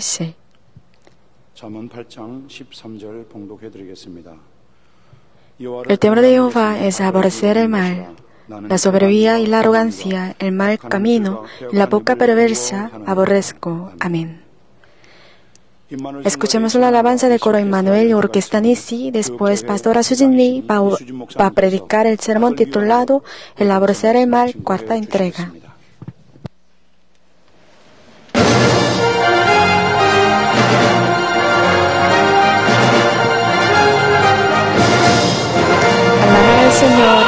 Sí. 잠언 8장 13절 봉독해 드리겠습니다. El temor de Jehová es aborrecer el mal, la soberbia y la arrogancia, el mal camino y la boca perversa aborrezco. Amén. Escuchemos la alabanza de coro Emmanuel y orquesta Nisi. Después Pastora Sujin Lee va a predicar el sermón titulado El aborrecer el mal, cuarta entrega. Alabar al Señor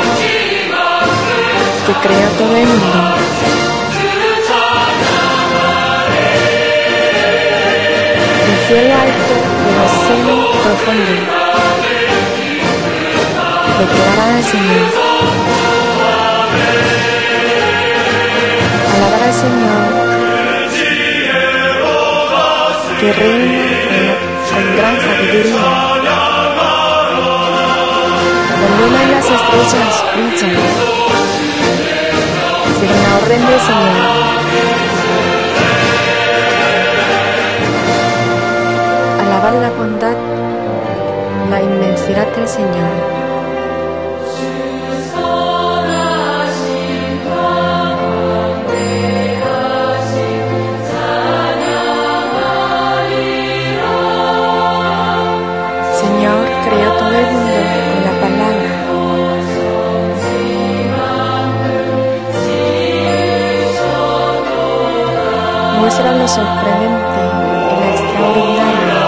que creó todo el mundo. El cielo alto y el océano profundo declararán al Señor. Alabar al Señor que reina con gran sabiduría. La luna y las estrellas brillan según la orden del Señor. Alabar la bondad, la inmensidad del Señor. Señor creó todo el mundo con la palabra. Muestra lo sorprendente y lo extraordinario.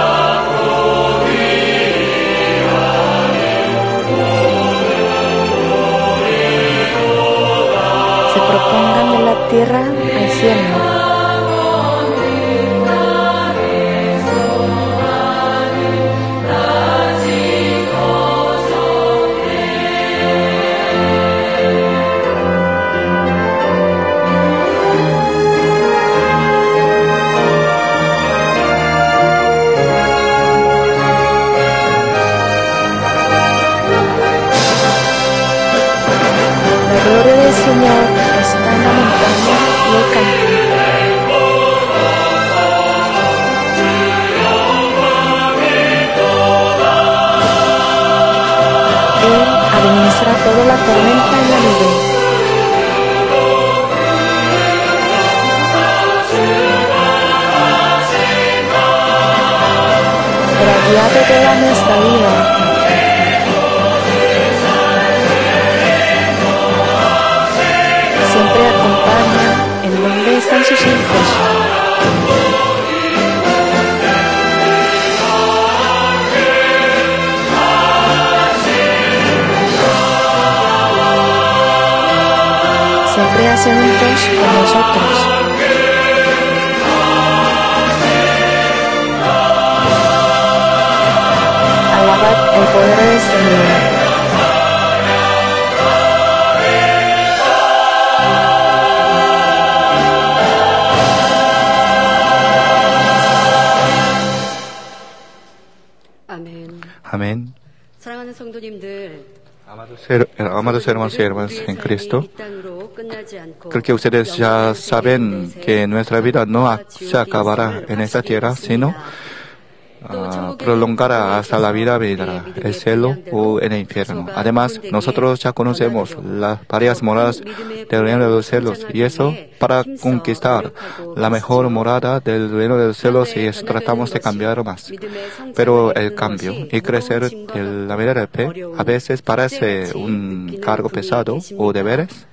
Se propongan de la tierra al cielo. La gloria del Señor está en la montaña y el campo. Él administra toda la tormenta en la nube. Él ha guiado toda nuestra vida. Siempre acompaña en donde están sus hijos. Siempre hace juntos con nosotros. Alabad el poder del Señor. Amén. Amados hermanos y hermanas en Cristo, creo que ustedes ya saben que nuestra vida no se acabará en esta tierra, sino prolongará hasta la vida venidera, el cielo o en el infierno. Además, nosotros ya conocemos las varias moradas del reino de los cielos, y eso para conquistar la mejor morada del reino de los cielos, y tratamos de cambiar más. Pero el cambio y crecer de la vida de fe a veces parece un cargo pesado o deberes.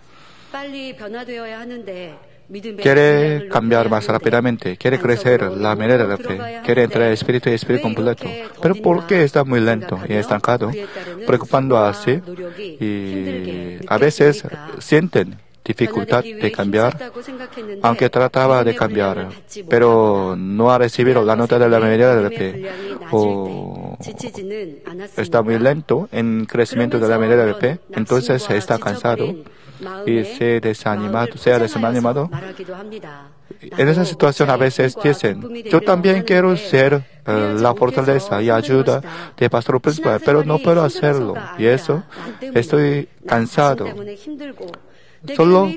Quiere cambiar más rápidamente, quiere crecer la manera de fe, quiere entrar en espíritu y espíritu completo. Pero ¿por qué está muy lento y estancado? Preocupando así, y a veces sienten dificultad de cambiar, aunque trataba de cambiar, pero no ha recibido la nota de la manera de fe, o está muy lento en crecimiento de la manera de fe, entonces está cansado y se ha desanimado. En esa situación a veces dicen, yo también quiero ser la fortaleza y ayuda de pastor principal, pero no puedo hacerlo. Y eso, estoy cansado. Solo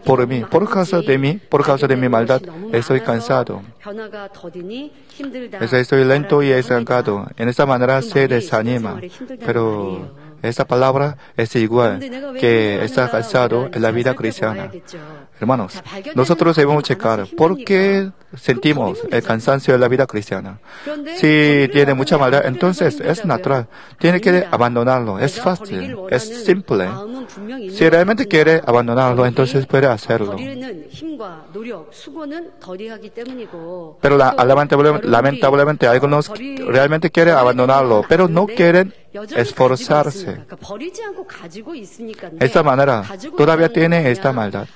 por mí, por causa de mi maldad, estoy cansado. Estoy lento y estancado. En esta manera se desanima. Pero esta palabra es igual que está cansado en la vida cristiana. Hermanos, nosotros debemos checar por qué sentimos el cansancio en la vida cristiana. Si tiene mucha maldad, entonces es natural. Tiene que abandonarlo. Es fácil. Es simple. Si realmente quiere abandonarlo, entonces puede hacerlo. Pero lamentablemente algunos realmente quieren abandonarlo, pero no quieren esforzarse. De esta manera, todavía tiene esta maldad.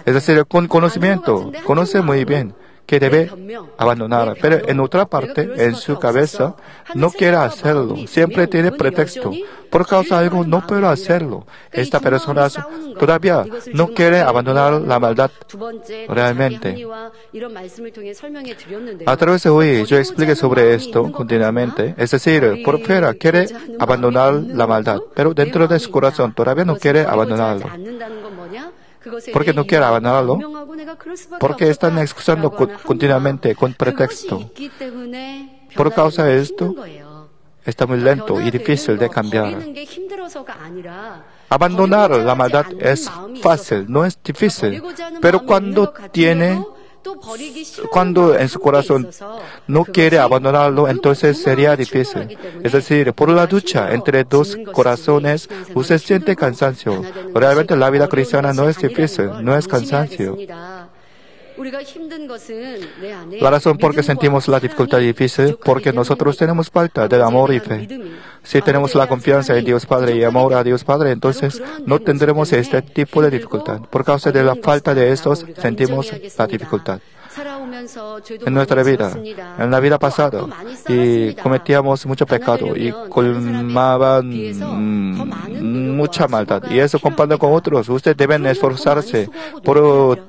Es decir, con conocimiento, conoce muy bien que debe abandonar, pero en otra parte, en su cabeza, no quiere hacerlo. Siempre tiene pretexto. Por causa de algo, no puedo hacerlo. Esta persona todavía no quiere abandonar la maldad realmente. A través de hoy, yo expliqué sobre esto continuamente. Es decir, por fuera quiere abandonar la maldad, pero dentro de su corazón todavía no quiere abandonarlo. ¿Por qué no quiere abandonarlo? Porque están excusando continuamente con pretexto. Por causa de esto, está muy lento y difícil de cambiar. Abandonar la maldad es fácil, no es difícil. Pero cuando en su corazón no quiere abandonarlo, entonces sería difícil. Es decir, por la lucha entre dos corazones, usted siente cansancio. Realmente la vida cristiana no es difícil, no es cansancio. La razón por qué sentimos la dificultad difícil, porque nosotros tenemos falta de amor y fe. Si tenemos la confianza en Dios Padre y amor a Dios Padre, entonces no tendremos este tipo de dificultad. Por causa de la falta de estos, sentimos la dificultad. En nuestra vida, en la vida pasada, y cometíamos mucho pecado y colmaban mucha maldad. Y eso comparado con otros, ustedes deben esforzarse por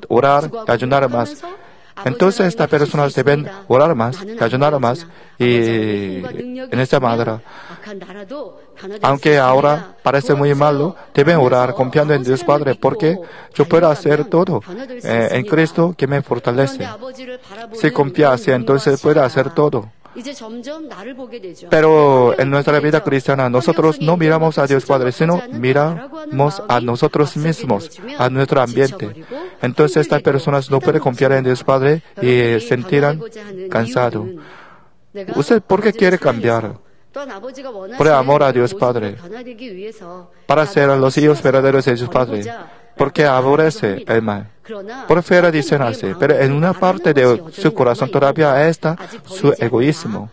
orar y ayunar más. Entonces estas personas deben orar más, ayunar más, y en esta manera, aunque ahora parece muy malo, deben orar confiando en Dios Padre, porque yo puedo hacer todo en Cristo que me fortalece. Si confía así, entonces puedo hacer todo. Pero en nuestra vida cristiana nosotros no miramos a Dios Padre, sino miramos a nosotros mismos, a nuestro ambiente. Entonces estas personas no pueden confiar en Dios Padre y sentirán cansado. ¿Usted por qué quiere cambiar? Por el amor a Dios Padre, para ser los hijos verdaderos de Dios Padre, porque aborrece el mal. Por fuera dicen así, pero en una parte de su corazón todavía está su egoísmo.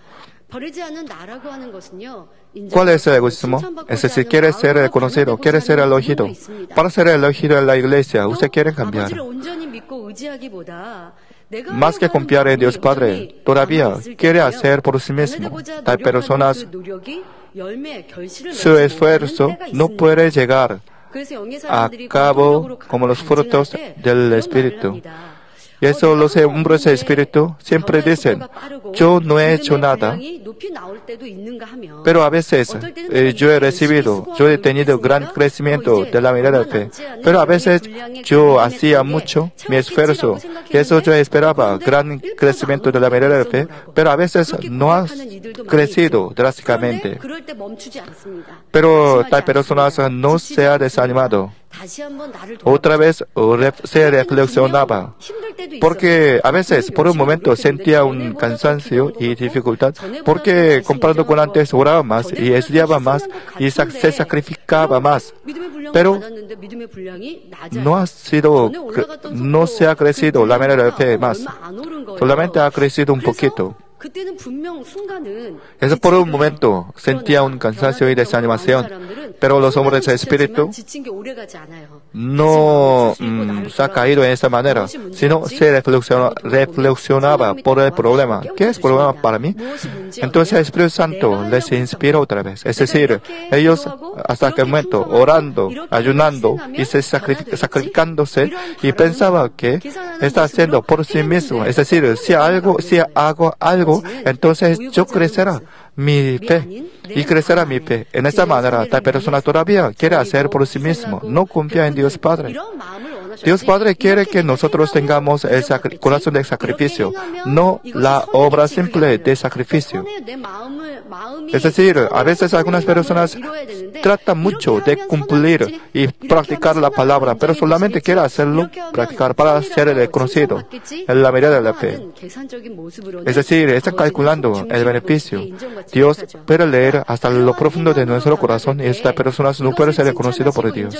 ¿Cuál es el egoísmo? Es decir, quiere ser reconocido, quiere ser elegido. Para ser elegido en la iglesia, usted quiere cambiar. Más que confiar en Dios Padre, todavía quiere hacer por sí mismo. Tal personas, su esfuerzo no puede llegar a cabo como los frutos del Espíritu. Y eso los hombres del Espíritu siempre dicen, yo no he hecho nada, pero a veces yo he tenido gran crecimiento de la mirada de fe, pero a veces yo hacía mucho mi esfuerzo, y eso yo esperaba gran crecimiento de la mirada de fe, pero a veces no ha crecido drásticamente. Pero tal persona no se ha desanimado. Otra vez se reflexionaba, porque a veces por un momento sentía un cansancio y dificultad, porque comparado con antes oraba más y estudiaba más y se sacrificaba más, pero no se ha crecido la manera de fe más, solamente ha crecido un poquito. Eso por un momento sentía un cansancio y desanimación, pero los hombres del Espíritu no se ha caído en esta manera, sino se reflexionaba por el problema. ¿Qué es el problema para mí? Entonces el Espíritu Santo les inspira otra vez. Es decir, ellos hasta aquel momento orando, ayunando y sacrificándose, y pensaba que está haciendo por sí mismo. Es decir, si hago algo, entonces yo crecerá mi fe y crecerá mi fe. En esta manera, tal persona todavía quiere hacer por sí mismo, no confía en Dios Padre. Dios Padre quiere que nosotros tengamos el corazón de sacrificio, no la obra simple de sacrificio. Es decir, a veces algunas personas tratan mucho de cumplir y practicar la palabra, pero solamente quieren hacerlo, practicar para ser reconocido en la medida de la fe. Es decir, están calculando el beneficio. Dios puede leer hasta lo profundo de nuestro corazón y esta persona no puede ser reconocido por Dios.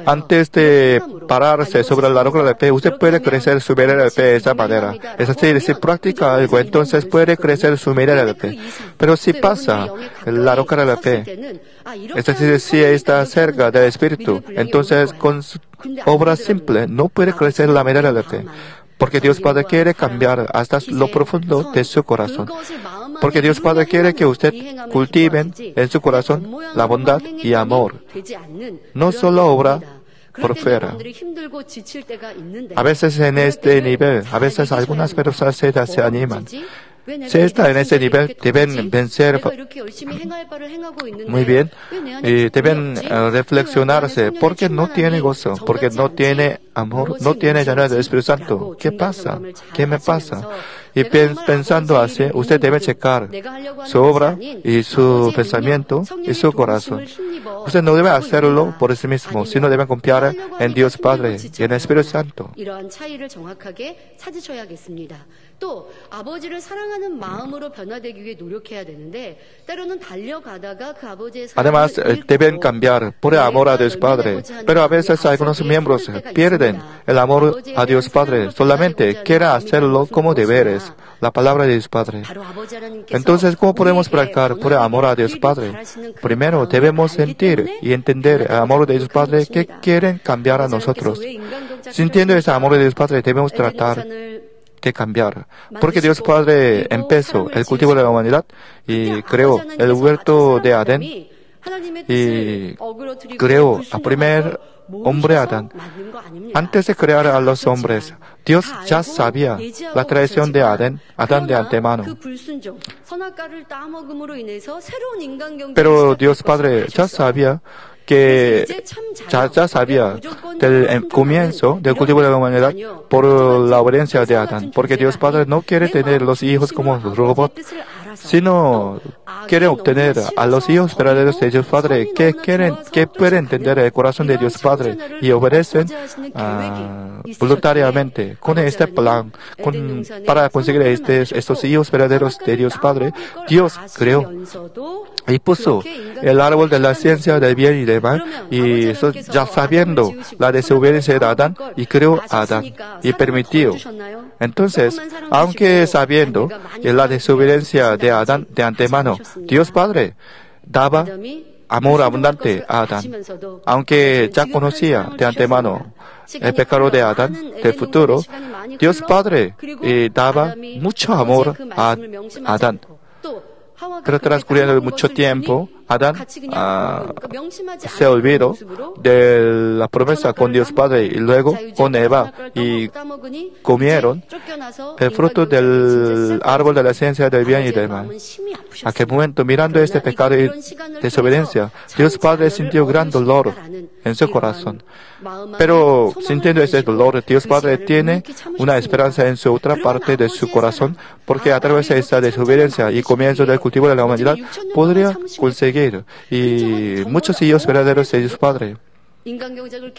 Antes de pararse sobre la roca de la fe, usted puede crecer su medida de fe de esa manera. Es decir, si practica algo, entonces puede crecer su medida de fe. Pero si pasa la roca de la fe, es decir, si está cerca del Espíritu, entonces con su obra simple no puede crecer la medida de fe. Porque Dios Padre quiere cambiar hasta lo profundo de su corazón. Porque Dios Padre quiere que usted cultive en su corazón la bondad y amor. No solo obra por fuera. A veces en este nivel, a veces algunas personas se animan. Si está en ese nivel, deben vencer muy bien y deben reflexionarse porque no tiene gozo, porque no tiene amor, no tiene llenura del Espíritu Santo. ¿Qué pasa? ¿Qué me pasa? Y pensando así, usted debe checar su obra y su pensamiento y su corazón. Usted no debe hacerlo por sí mismo, sino debe confiar en Dios Padre y en el Espíritu Santo. Además, deben cambiar por el amor a Dios Padre. Pero a veces algunos miembros pierden el amor a Dios Padre. Solamente quieren hacerlo como deberes, la palabra de Dios Padre. Entonces, ¿cómo podemos practicar por el amor a Dios Padre? Primero, debemos sentir y entender el amor de Dios Padre que quieren cambiar a nosotros. Sintiendo ese amor de Dios Padre, debemos tratar de cambiar. Porque Dios Padre empezó el cultivo de la humanidad y creó el huerto de Adán y creó al primer hombre Adán. Antes de crear a los hombres, Dios ya sabía la traición de Adán de antemano. Pero Dios Padre ya sabía que ya sabía del comienzo del cultivo de la humanidad por la obediencia de Adán, porque Dios Padre no quiere tener los hijos como robots, sino quiere obtener a los hijos verdaderos de Dios Padre que pueden entender el corazón de Dios Padre y obedecen voluntariamente. Con este plan, para conseguir estos hijos verdaderos de Dios Padre, Dios creó y puso el árbol de la ciencia del bien y del mal, y eso ya sabiendo la desobediencia de Adán, y creó a Adán y permitió. Entonces, aunque sabiendo la desobediencia de Adán de antemano, Dios Padre daba amor abundante a Adán. Aunque ya conocía de antemano el pecado de Adán del futuro, Dios Padre daba mucho amor a Adán. Pero transcurriendo mucho tiempo, Adán se olvidó de la promesa con Dios Padre y luego con Eva y comieron el fruto del árbol de la ciencia del bien y del mal. A aquel momento, mirando este pecado y desobediencia, Dios Padre sintió gran dolor en su corazón. Pero sintiendo ese dolor, Dios Padre tiene una esperanza en su otra parte de su corazón, porque a través de esta desobediencia y comienzo del cultivo de la humanidad podría conseguir y muchos hijos verdaderos de Dios Padre.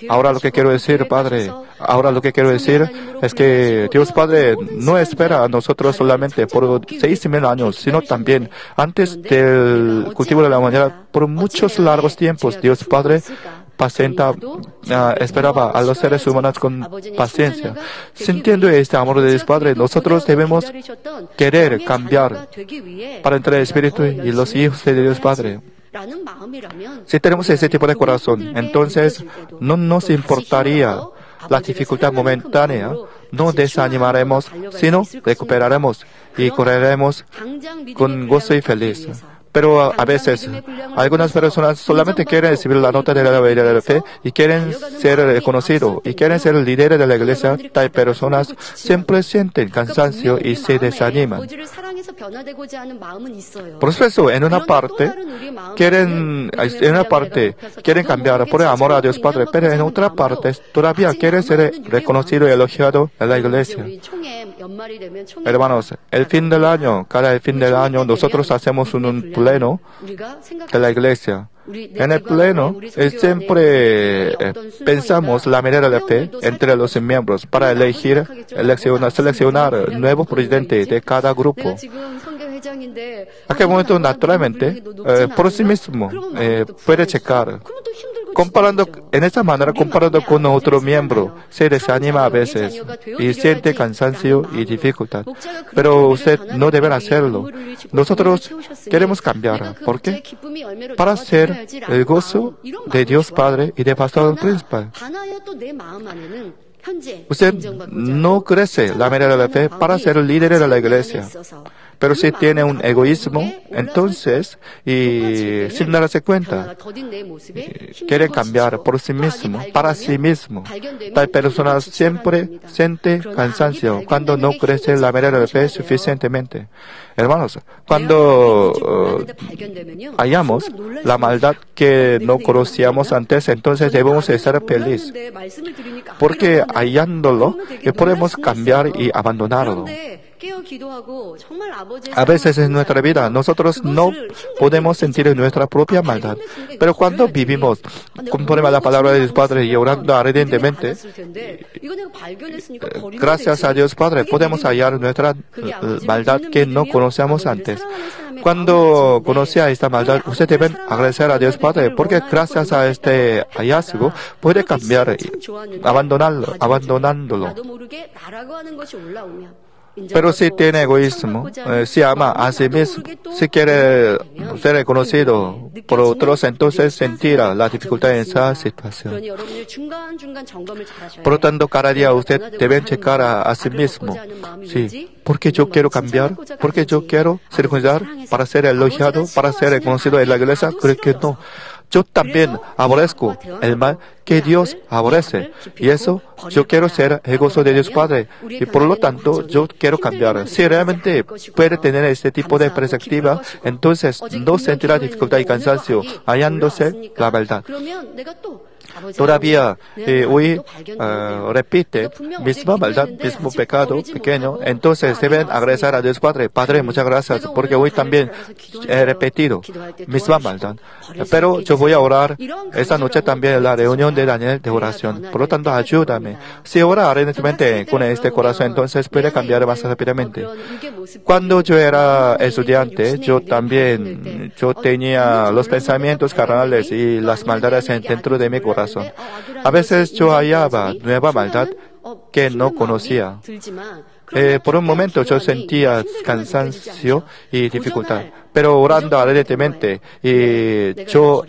Ahora lo que quiero decir, Padre, es que Dios Padre no espera a nosotros solamente por 6,000 años, sino también antes del cultivo de la humanidad, por muchos largos tiempos, Dios Padre esperaba a los seres humanos con paciencia. Sintiendo este amor de Dios Padre, nosotros debemos querer cambiar para entrar el Espíritu y los hijos de Dios Padre. Si tenemos ese tipo de corazón, entonces no nos importaría la dificultad momentánea, no desanimaremos, sino recuperaremos y correremos con gozo y feliz. Pero a veces algunas personas solamente quieren recibir la nota de la vida de la fe y quieren ser reconocidos y quieren ser líderes de la iglesia. Tal personas siempre sienten cansancio y se desaniman. Por eso, en una parte quieren cambiar por el amor a Dios Padre, pero en otra parte todavía quieren ser reconocidos y elogiados en la iglesia. Hermanos, cada fin del año, nosotros hacemos un pleno de la iglesia. En el pleno, siempre pensamos la manera de fe entre los miembros para seleccionar nuevo presidente de cada grupo. Aquel momento, naturalmente, por sí mismo, puede checar. En esta manera, comparando con otro miembro, se desanima a veces y siente cansancio y dificultad. Pero usted no debe hacerlo. Nosotros queremos cambiar. ¿Por qué? Para ser el gozo de Dios Padre y de Pastor Principal. Usted no crece la manera de la fe para ser líder de la iglesia. Pero si tiene un egoísmo, entonces, y sin darse cuenta, quiere cambiar por sí mismo, para sí mismo. Tal persona siempre siente cansancio cuando no crece la manera de fe suficientemente. Hermanos, cuando hallamos la maldad que no conocíamos antes, entonces debemos estar felices. Porque hallándolo, podemos cambiar y abandonarlo. A veces en nuestra vida nosotros no podemos sentir nuestra propia maldad, pero cuando vivimos conforme a la palabra de Dios Padre y orando ardientemente, gracias a Dios Padre podemos hallar nuestra maldad que no conocíamos antes. Cuando conocía esta maldad, usted debe agradecer a Dios Padre, porque gracias a este hallazgo puede cambiar, abandonándolo. Pero si tiene egoísmo, si ama a sí mismo, si quiere ser reconocido por otros, entonces sentirá la dificultad en esa situación. Por lo tanto, cada día usted debe checar a sí mismo. Sí, ¿por qué yo quiero cambiar? ¿Por qué yo quiero circuncidar para ser elogiado, para ser reconocido en la iglesia? Creo que no. Yo también aborrezco el mal que Dios aborrece. Y eso, yo quiero ser el gozo de Dios Padre. Y por lo tanto, yo quiero cambiar. Si realmente puede tener este tipo de perspectiva, entonces no sentirá dificultad y cansancio hallándose la verdad. Todavía hoy repite misma maldad, mismo pecado pequeño, entonces deben agradecer a Dios Padre. Padre, muchas gracias, porque hoy también he repetido misma maldad. Pero yo voy a orar esta noche también en la reunión de Daniel de oración. Por lo tanto, ayúdame. Si ora ardientemente con este corazón, entonces puede cambiar más rápidamente. Cuando yo era estudiante, yo tenía los pensamientos carnales y las maldades dentro de mi corazón. A veces yo hallaba nueva maldad que no conocía. Por un momento yo sentía cansancio y dificultad, pero orando ardientemente yo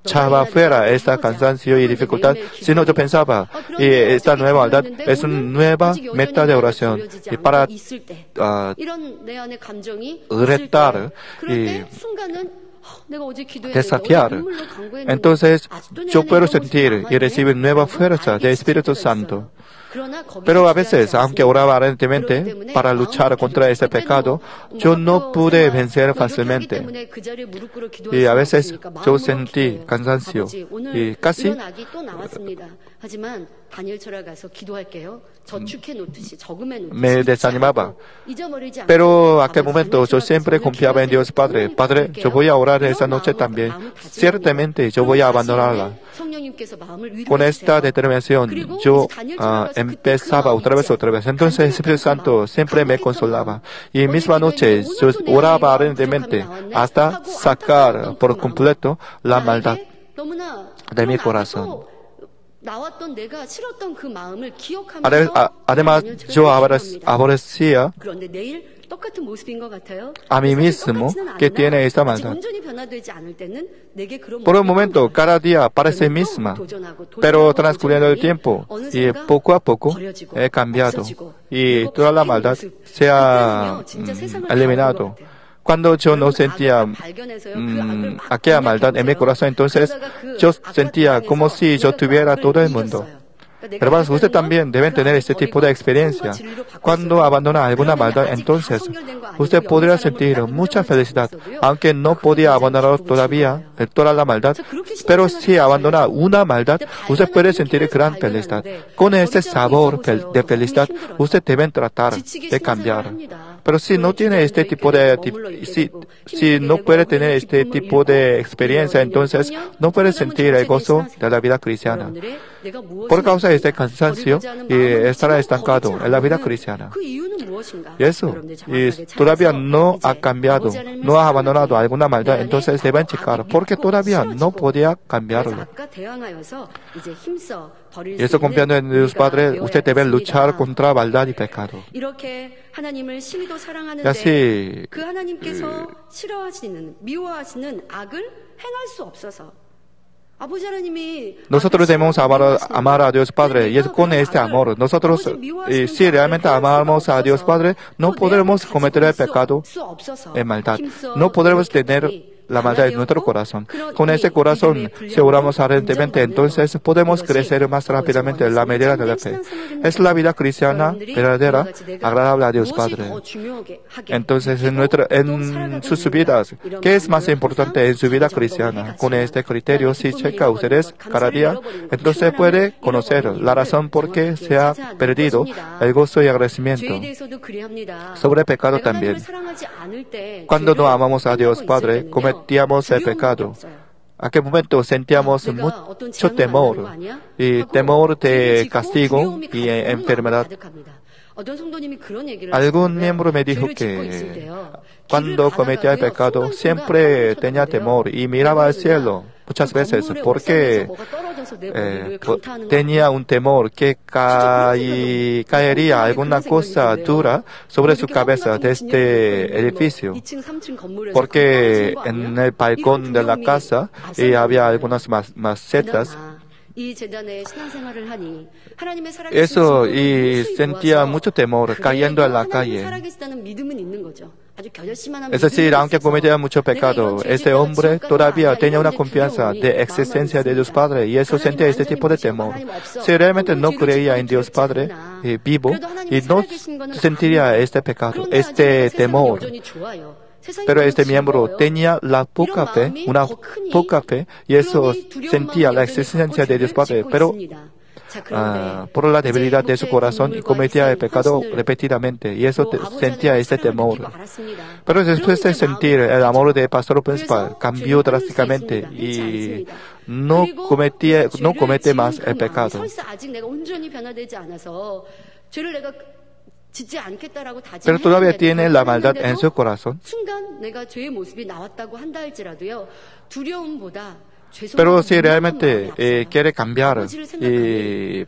echaba fuera esta cansancio y dificultad, sino yo pensaba, esta nueva maldad es una nueva meta de oración y para retar y desafiar. Entonces, yo puedo sentir y recibir nueva fuerza del Espíritu Santo. Pero a veces, aunque oraba ardientemente para luchar contra ese pecado, yo no pude vencer fácilmente. Y a veces yo sentí cansancio y casi me desanimaba. Pero a aquel momento yo siempre confiaba en Dios Padre. Padre, yo voy a orar esa noche también. Ciertamente yo voy a abandonarla. Con esta determinación yo empezaba otra vez. Entonces el Espíritu Santo siempre me consolaba. Y misma noche yo oraba ardientemente hasta sacar por completo la maldad de mi corazón. Además, yo aborrecía a mí mismo que tiene esta maldad. Por un momento, cada día parece misma, pero transcurriendo el tiempo y poco a poco he cambiado y toda la maldad se ha eliminado. Cuando yo no sentía aquella maldad en mi corazón, entonces yo sentía como si yo tuviera todo el mundo. Hermanos, usted también debe tener este tipo de experiencia. Cuando abandona alguna maldad, entonces usted podría sentir mucha felicidad, aunque no podía abandonar todavía toda la maldad. Pero si abandona una maldad, usted puede sentir gran felicidad. Con este sabor de felicidad, usted debe tratar de cambiar. Pero si no tiene este tipo de, si no puede tener este tipo de experiencia, entonces no puede sentir el gozo de la vida cristiana. Por causa de este cansancio, estará estancado en la vida cristiana. Y eso, y todavía no ha cambiado, no ha abandonado alguna maldad, entonces deben checar, porque todavía no podía cambiarlo. Y eso confiando en Dios Padre, usted debe luchar contra maldad y pecado. Y así, nosotros debemos amar a Dios Padre, y es con este amor, nosotros, si realmente amamos a Dios Padre, no podremos cometer el pecado en maldad, no podremos tener la maldad en nuestro corazón. Con ese corazón, si oramos ardientemente, entonces podemos crecer más rápidamente en la medida de la fe. Es la vida cristiana verdadera, agradable a Dios Padre. Entonces, en sus vidas, ¿qué es más importante en su vida cristiana? Con este criterio, si checa ustedes cada día, entonces puede conocer la razón por qué se ha perdido el gozo y agradecimiento. Sobre pecado también. Cuando no amamos a Dios Padre, cometíamos el pecado. ¿A qué momento sentíamos mucho temor? Y temor de castigo y enfermedad. Algún miembro me dijo que cuando cometía el pecado siempre tenía temor y miraba al cielo muchas veces porque tenía un temor que caería alguna cosa dura sobre su cabeza de este edificio, porque en el balcón de la casa había algunas macetas. Eso, y sentía mucho temor cayendo en la calle. Es decir, aunque cometía mucho pecado, este hombre todavía tenía una confianza de existencia de Dios Padre, y eso sentía este tipo de temor. Si realmente no creía en Dios Padre vivo, y no sentiría este pecado, este temor. Pero este miembro tenía la poca fe, una poca fe, y eso sentía la existencia de Dios Padre, pero por la debilidad de su corazón cometía el pecado repetidamente, y eso sentía este temor. Pero después de sentir el amor del pastor principal, cambió drásticamente y no comete más el pecado. Pero todavía tiene la maldad en su corazón. Pero si realmente quiere cambiar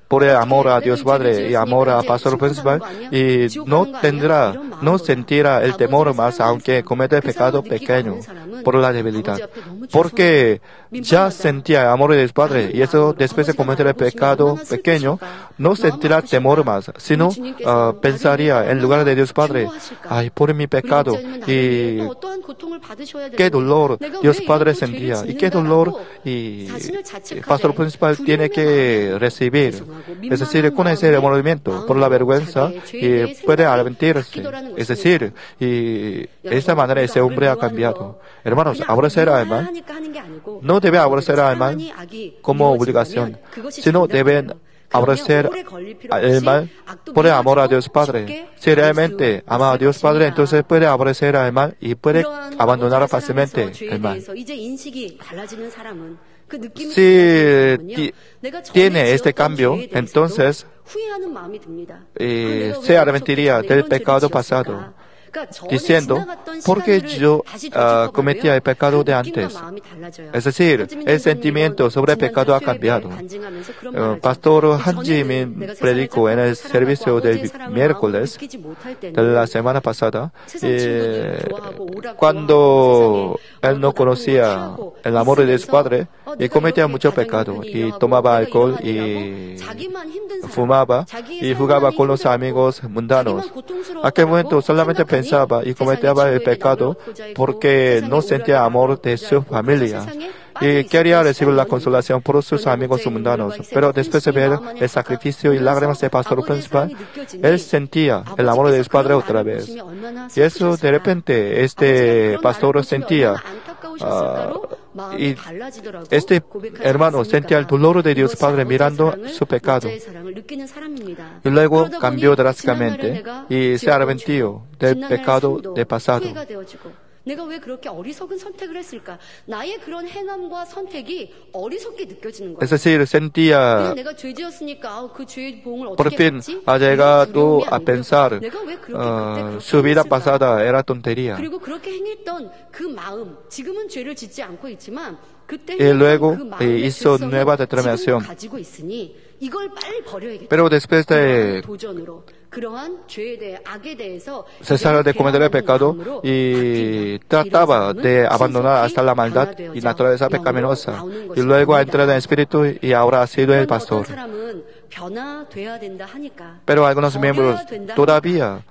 por el amor a Dios Padre y amor a Pastor Principal, y no sentirá el temor más aunque cometa el pecado pequeño por la debilidad. Porque ya sentía el amor de Dios Padre, y eso después de cometer el pecado pequeño, no sentirá temor más, sino pensaría en lugar de Dios Padre, ay, por mi pecado, y qué dolor Dios Padre sentía, y qué dolor y el pastor principal tiene que recibir. Es decir, con ese remordimiento por la vergüenza, y puede arrepentirse. Es decir, y de esta manera ese hombre ha cambiado. Hermanos, aborrecer al mal no debe aborrecer al mal como obligación, sino deben aborrecer el mal por el amor a Dios Padre. Si realmente ama a Dios Padre, entonces puede aborrecer al mal y puede abandonar fácilmente el mal. Si tiene este cambio, entonces se arrepentiría del pecado pasado, diciendo, ¿por qué yo cometía el pecado de antes? Es decir, el sentimiento sobre el pecado ha cambiado. Pastor Han Ji-min predicó en el servicio del miércoles de la semana pasada, cuando él no conocía el amor de su padre, y cometía mucho pecado, y tomaba alcohol, y fumaba, y jugaba con los amigos mundanos. A aquel momento solamente pensaba y cometía el pecado porque no sentía amor de su familia. Y quería recibir la consolación por sus amigos mundanos. Pero después de ver el sacrificio y lágrimas del pastor principal, él sentía el amor de su padre otra vez. Y eso de repente este pastor sentía, y este hermano sentía el dolor de Dios Padre mirando su pecado. Y luego cambió drásticamente y se arrepintió del pecado del pasado. 내가 왜 그렇게 어리석은 선택을 했을까? 나의 그런 행함과 선택이 어리석게 느껴지는 거예요. Es decir, sentía, 내가 죄 지었으니까 그 죄의 보응을 por 어떻게 fin, 받지? ha llegado a pensar, 내가 왜 그렇게 su vida pasada era tontería. 그리고 그렇게 행했던 그 마음, 지금은 죄를 짓지 않고 있지만 그때 Y luego 그 마음의 hizo 죄성을 nueva 지금 determinación. 가지고 있으니 이걸 빨리 버려야겠다. Pero después de 도전으로 그러한 죄에 대해 악에 대해서 cesar de cometer el pecado y trataba de abandonar hasta la maldad y naturaleza pecaminosa. Y luego ha entrado en espíritu y ahora ha sido el pastor. Pero algunos miembros todavía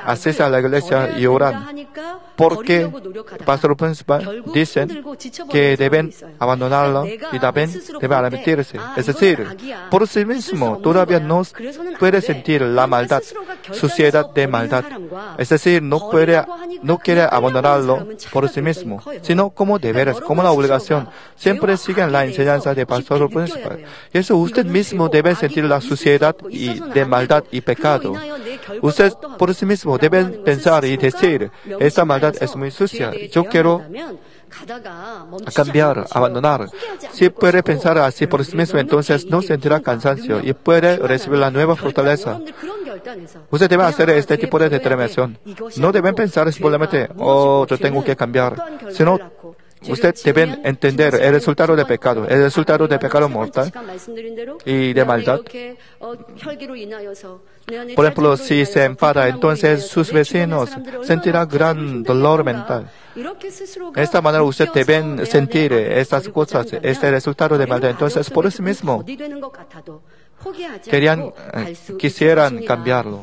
asisten a la iglesia y oran porque el pastor principal dicen que deben abandonarlo y también deben arrepentirse. Es decir, por sí mismo todavía no puede sentir la maldad, suciedad de maldad. Es decir, no quiere abandonarlo por sí mismo, sino como deberes, como la obligación. Siempre siguen la enseñanza del pastor principal. Y eso usted mismo debe sentir la suciedad y de maldad y pecado. Usted por sí mismo debe pensar y decir, esta maldad es muy sucia, yo quiero cambiar, abandonar. Si puede pensar así por sí mismo, entonces no sentirá cansancio y puede recibir la nueva fortaleza. Usted debe hacer este tipo de determinación. No deben pensar simplemente, yo tengo que cambiar, sino usted debe entender el resultado del pecado, el resultado del pecado mortal y de maldad. Por ejemplo, si se enfada, entonces sus vecinos sentirán gran dolor mental. De esta manera usted debe sentir estas cosas, este resultado de maldad. Entonces, por sí mismo, quisieran cambiarlo.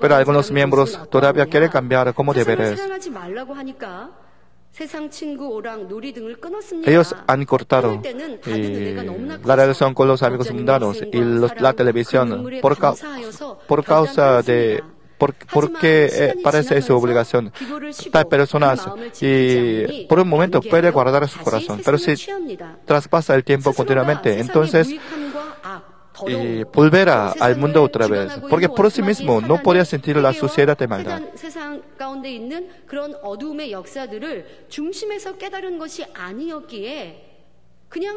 Pero algunos miembros todavía quieren cambiar como deberes. Ellos han cortado la relación con los amigos mundanos y la televisión por causa de porque parece su obligación. Tal personas y por un momento puede guardar su corazón, pero si traspasa el tiempo continuamente, entonces y volverá al mundo otra vez, porque por sí mismo no podía sentir la suciedad de maldad.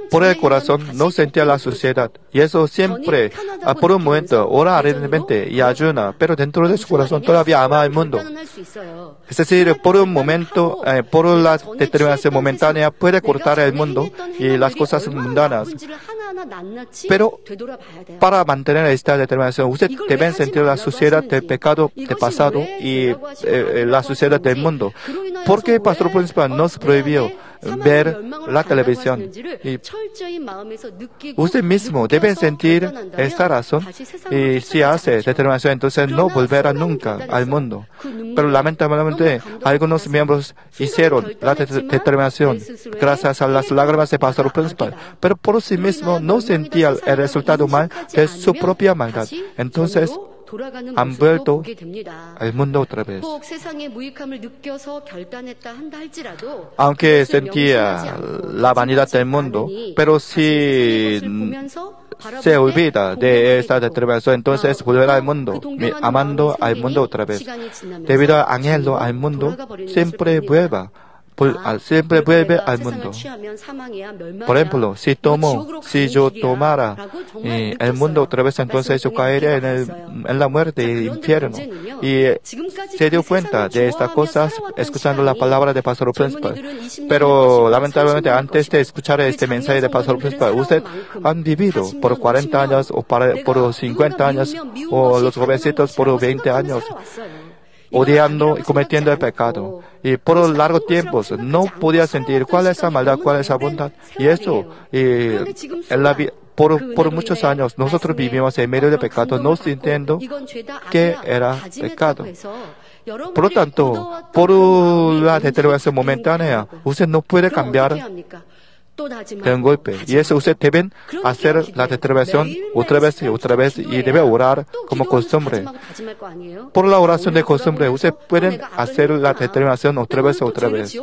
Por el corazón no sentía la suciedad, y eso siempre, por un momento, ora ardientemente y ayuna, pero dentro de su corazón todavía ama al mundo. Es decir, por un momento, por la determinación momentánea, puede cortar el mundo y las cosas mundanas. Pero para mantener esta determinación, usted debe sentir la suciedad del pecado del pasado y la suciedad del mundo. Porque el pastor principal nos prohibió ver la televisión. Y usted mismo debe sentir esta razón y si hace determinación, entonces no volverá nunca al mundo. Pero lamentablemente, algunos miembros hicieron la determinación gracias a las lágrimas del pastor principal, pero por sí mismo no sentía el resultado mal de su propia maldad. Entonces, han vuelto al mundo otra vez. Aunque sentía la vanidad del mundo, pero si se olvida de esta determinación, entonces volverá al mundo, amando al mundo otra vez. Debido a anhelo al mundo, siempre vuelve al mundo. Por ejemplo, si yo tomara el mundo otra vez, entonces yo caería en la muerte y el infierno. Y se dio cuenta de estas cosas escuchando la palabra de pastor principal. Pero lamentablemente, antes de escuchar este mensaje de pastor principal, usted han vivido por 40 años o por 50 años o los jovencitos por 20 años. odiando y cometiendo el pecado. Y por largo tiempo no podía sentir cuál es la maldad, cuál es la bondad. Y eso, por muchos años nosotros vivimos en medio del pecado, no sintiendo que era pecado. Por lo tanto, por la determinación momentánea, usted no puede cambiar de un golpe. Y eso usted debe hacer la determinación otra vez y debe orar como costumbre. Por la oración de costumbre, usted puede hacer la determinación otra vez.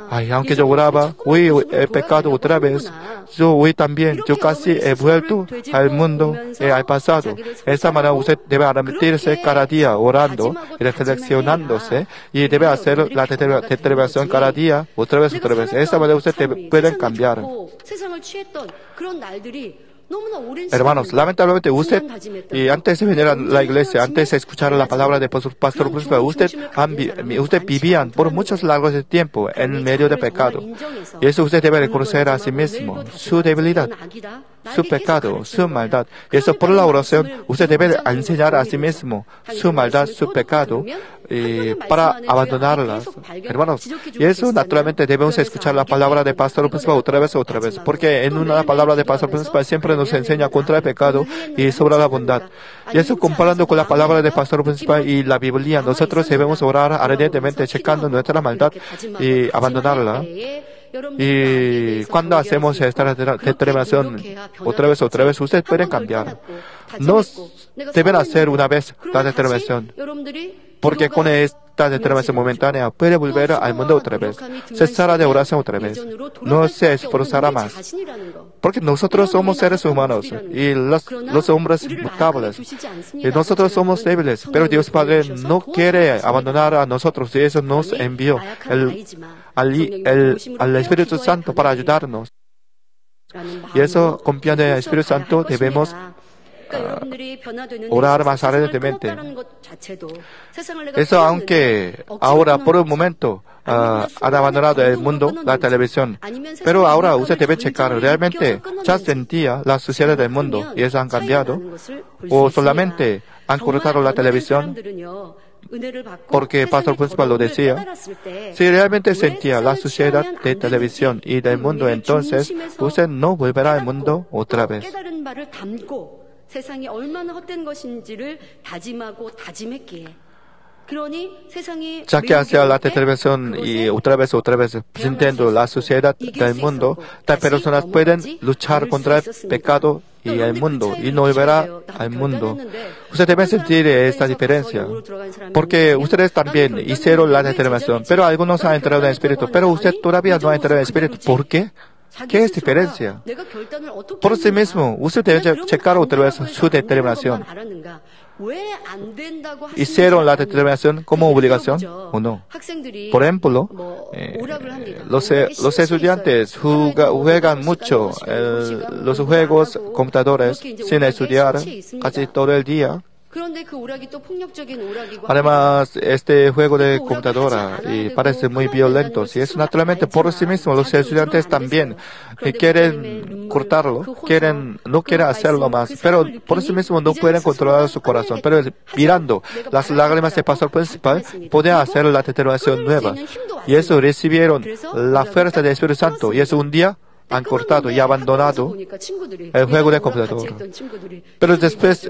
Ay, aunque yo oraba, hoy he pecado otra vez. Hoy también, yo casi he vuelto al mundo, al pasado. De esa manera usted debe arrepentirse cada día orando y reflexionándose y debe hacer la determinación cada día otra vez. De esa manera usted puede cambiar. Hermanos, lamentablemente usted, y antes de venir a la iglesia, antes de escuchar la palabra de pastor principal, usted vivía por muchos largos de tiempo en medio de pecado. Y eso usted debe reconocer a sí mismo, su debilidad, su pecado, su maldad. Y eso por la oración, usted debe enseñar a sí mismo su maldad, su pecado, para abandonarlas. Hermanos, y eso naturalmente debemos escuchar la palabra de pastor principal otra vez, porque en una palabra de pastor principal siempre nos enseña contra el pecado y sobre la bondad. Y eso comparando con la palabra de pastor principal y la Biblia, nosotros debemos orar ardientemente checando nuestra maldad y abandonarla. Y cuando hacemos esta determinación otra vez, ustedes pueden cambiar. No deben hacer una vez la determinación, porque con esta determinación momentánea puede volver al mundo otra vez. Cesará de oración otra vez. No se esforzará más. Porque nosotros somos seres humanos y los hombres mutables. Y nosotros somos débiles. Pero Dios Padre no quiere abandonar a nosotros y eso nos envió al Espíritu Santo para ayudarnos. Y eso, confiando en el Espíritu Santo, debemos orar más ardientemente. Eso aunque ahora por un momento han abandonado el mundo, la televisión, pero ahora usted debe checar realmente ya sentía la suciedad del mundo y eso han cambiado o solamente han cortado la televisión porque el pastor principal lo decía. Si realmente sentía la suciedad de televisión y del mundo, entonces usted no volverá al mundo otra vez. 세상이 얼마나 헛된 것인지를 다짐하고 다짐했기에 Ya que hacia la determinación y otra vez, sintiendo la suciedad del mundo, las personas pueden luchar contra el pecado y el mundo y no volverá al mundo. Usted debe sentir esta diferencia, porque ustedes también hicieron la determinación, pero algunos han entrado en el Espíritu, pero usted todavía no ha entrado en el Espíritu. ¿Por qué? ¿Qué es diferencia? Por sí mismo, usted debe checar otra vez su determinación. ¿Hicieron la determinación como obligación o no? Por ejemplo, los estudiantes juegan mucho los juegos computadores sin estudiar casi todo el día. Además, este juego de computadora parece muy violento. Y es naturalmente por sí mismo. Los estudiantes también quieren cortarlo, no quieren hacerlo más. Pero por sí mismo no pueden controlar su corazón. Pero mirando las lágrimas del pastor principal, pueden hacer la determinación nueva. Y eso recibieron la fuerza del Espíritu Santo. Y eso un día han cortado y abandonado el juego de computadora. Pero después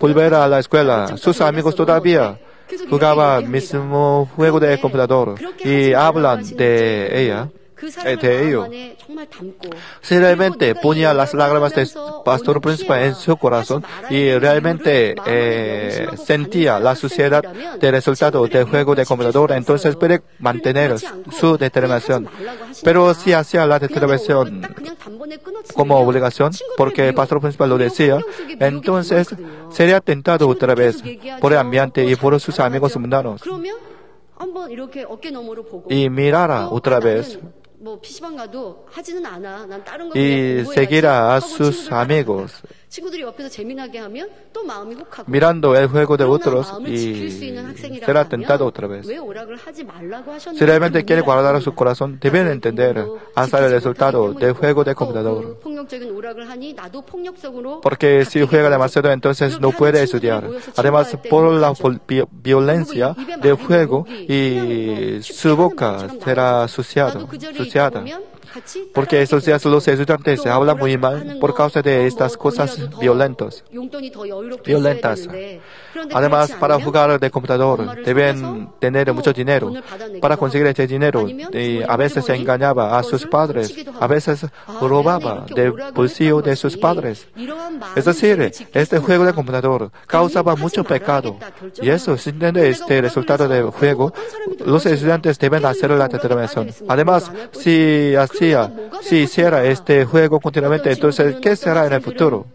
volver a la escuela, sus amigos todavía jugaban el mismo juego de computadora y hablan de ello. Si realmente ponía las lágrimas del pastor principal en su corazón y realmente sentía la suciedad del resultado del juego de computadora, entonces puede mantener su determinación. Pero si hacía la determinación como obligación, porque el pastor principal lo decía, entonces sería tentado otra vez por el ambiente y por sus amigos mundanos. Y mirara otra vez y seguirá a sus amigos mirando el juego de otros y será tentado otra vez. Si realmente quiere guardar su corazón, deben entender hasta el resultado del juego de computador. Porque si juega demasiado, entonces no puede estudiar. Además, por la violencia del juego y su boca será suciada. Porque estos días los estudiantes hablan muy mal por causa de estas cosas violentas. Además, para jugar de computador deben tener mucho dinero. Para conseguir este dinero, a veces engañaba a sus padres, a veces robaba del bolsillo de sus padres. Es decir, este juego de computador causaba mucho pecado. Y eso, sintiendo este resultado del juego, los estudiantes deben hacer la determinación. Además, si hiciera este juego continuamente, entonces, ¿qué será en el futuro?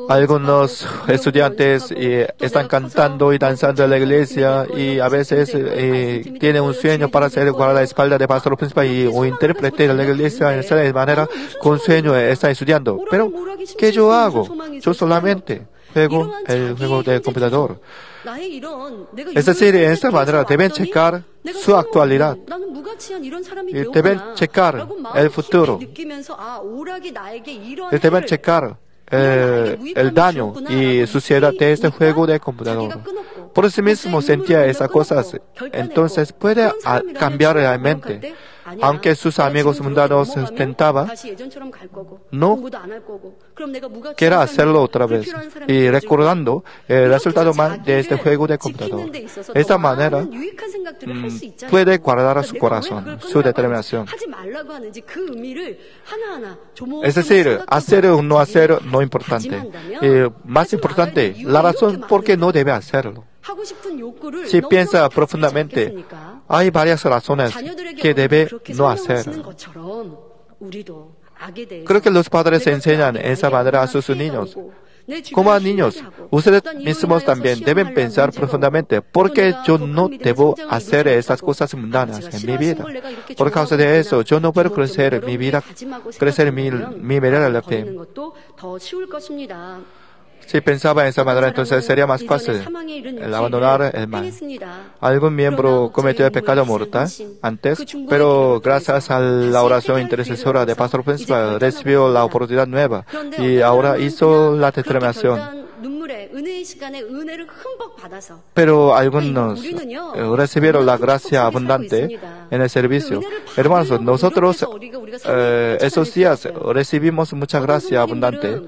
Algunos estudiantes están cantando y danzando en la iglesia y a veces tienen un sueño para ser igual a la espalda del pastor principal o intérprete de la iglesia de esa manera con sueño están estudiando. Pero, ¿qué yo hago? Yo solamente juego el juego del computador. Es decir, en esta manera deben checar su actualidad y deben checar el futuro y deben checar el daño y suciedad de este juego de computador. Por sí mismo sentía esas cosas, entonces puede cambiar realmente. Aunque sus amigos mundanos tentaban, no quiera hacerlo otra vez. Y recordando el resultado mal de este juego de computador. De esta manera, puede guardar su corazón, su determinación. Es decir, hacer o no hacer no importante. Más importante, la razón por qué no debe hacerlo. Si piensa profundamente, hay varias razones que debe no hacer. Creo que los padres enseñan esa manera a sus niños. Como a niños, ustedes mismos también deben pensar profundamente, ¿por qué yo no debo hacer esas cosas mundanas en mi vida? Por causa de eso, yo no puedo crecer mi vida, crecer mi manera de la fe. Si pensaba en esa manera, entonces sería más fácil el abandonar el mal. Algún miembro cometió el pecado mortal antes, pero gracias a la oración intercesora del pastor principal recibió la oportunidad nueva y ahora hizo la determinación. Pero algunos recibieron la gracia abundante en el servicio. Hermanos, nosotros esos días recibimos mucha gracia abundante.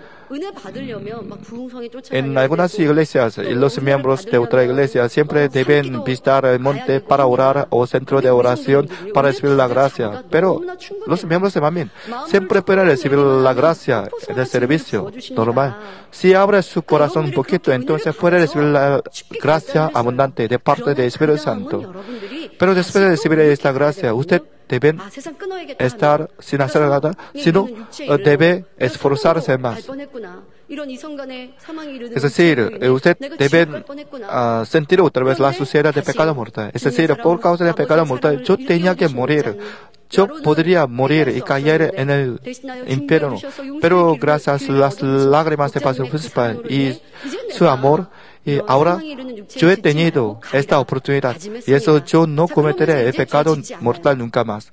En algunas iglesias, los miembros de otra iglesia siempre deben visitar el monte para orar o centro de oración para recibir la gracia. Pero los miembros de Manmin siempre pueden recibir la gracia en el servicio normal. Si abre su corazón un poquito, entonces puede recibir la gracia abundante de parte del Espíritu Santo. Pero después de recibir esta gracia, usted deben estar sin hacer nada, sino debe esforzarse más. Es decir, usted debe sentir otra vez la suciedad de pecado mortal. Es decir, por causa del pecado mortal, yo tenía que morir. Yo podría morir y caer en el infierno. Pero gracias a las lágrimas de pastor principal y su amor, y ahora yo he tenido esta oportunidad y eso yo no cometeré el pecado mortal nunca más.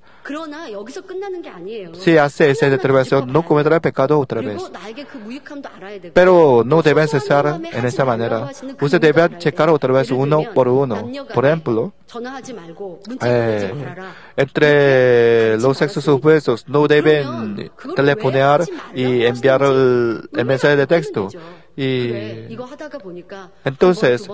Si hace esa determinación, no cometerá el pecado otra vez. Pero no deben cesar en esta manera. Usted debe checar otra vez uno por uno. Por ejemplo, entre los sexos opuestos no deben telefonear y enviar el mensaje de texto. Y entonces,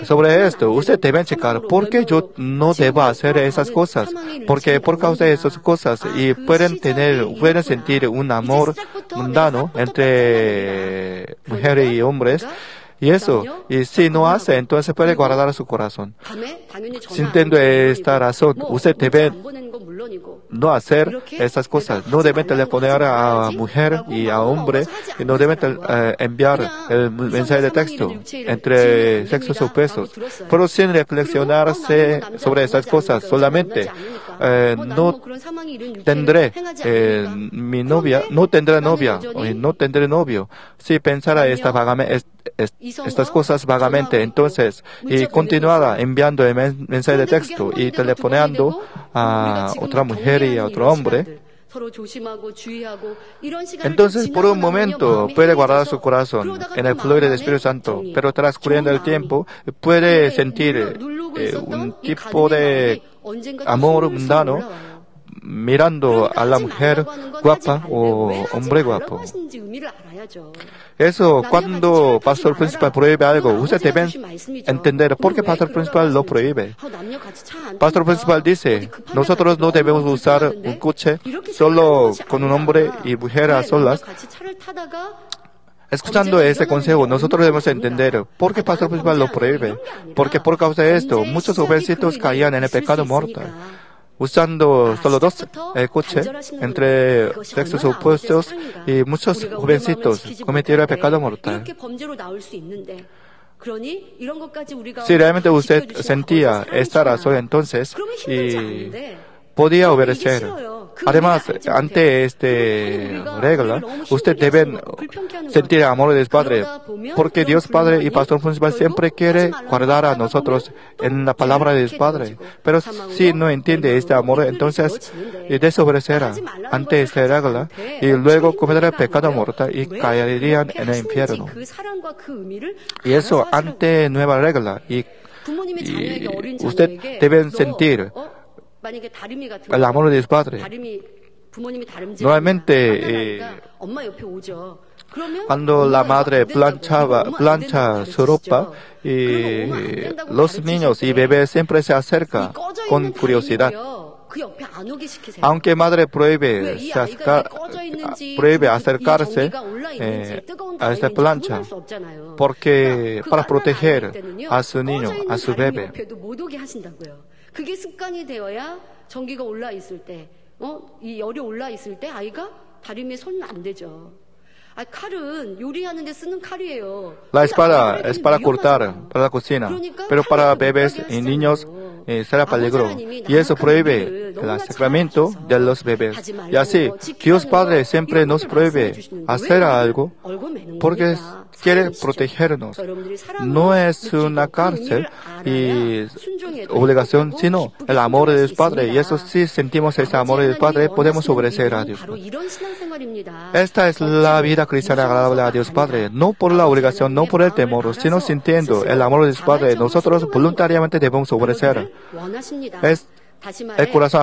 sobre esto, usted debe checar por qué yo no debo hacer esas cosas. Porque por causa de esas cosas y pueden sentir un amor mundano entre mujeres y hombres. Y eso, y si no hace, entonces puede guardar su corazón. Sintiendo esta razón, usted debe no hacer esas cosas. No deben telefonar a mujer y a hombre, y no deben enviar el mensaje de texto entre sexos opuestos. Pero sin reflexionarse sobre esas cosas, solamente no tendré mi novia, no tendré novia, no tendré novio. Si pensara estas cosas vagamente, entonces, y continuara enviando el mensaje de texto y telefoneando a otra mujer y a otro hombre, entonces por un momento puede guardar su corazón en el fluir del Espíritu Santo, pero transcurriendo el tiempo puede sentir un tipo de amor mundano mirando a la mujer guapa o hombre guapo. Eso, cuando Pastor Principal prohíbe algo, ustedes deben entender por qué Pastor Principal lo prohíbe. Pastor Principal dice, nosotros no debemos usar un coche solo con un hombre y mujer a solas. Escuchando ese consejo, nosotros debemos entender por qué Pastor Principal lo prohíbe. Porque por causa de esto, muchos jovencitos caían en el pecado mortal. Usando solo dos coches entre sexos opuestos, y muchos jovencitos cometieron el pecado mortal. Si realmente usted sentía esta razón, entonces, y podía obedecer. Además, ante esta regla, usted debe sentir amor de Dios Padre, porque Dios Padre y Pastor Principal siempre quiere guardar a nosotros en la palabra de Dios Padre. Pero si no entiende este amor, entonces desobedecerá ante esta regla y luego cometerá el pecado mortal y caerían en el infierno. Y eso ante nueva regla. Y usted debe sentir el amor de Dios Padre. Normalmente, cuando la madre plancha su ropa, y los niños y bebés siempre se acercan con curiosidad. Aunque madre prohíbe acercarse a esta plancha, porque para proteger a su niño, a su bebé. 그게 습관이 되어야 전기가 올라 있을 때, 이 열이 올라 있을 때 아이가 다리미에 손은 안 되죠. 칼은 요리하는데 쓰는 칼이에요. La espada es para cortar, para la cocina, pero para bebés y niños será peligro. Y eso prohíbe el sacramento de los bebés. Y así, Dios Padre siempre nos prohíbe hacer algo porque quiere protegernos. No es una cárcel y obligación, sino el amor de Dios Padre. Y eso, si sentimos ese amor de Dios Padre, podemos obedecer a Dios Padre. Esta es la vida cristiana agradable a Dios Padre, no por la obligación, no por el temor, sino sintiendo el amor de Dios Padre. Nosotros voluntariamente debemos obedecer. Es el corazón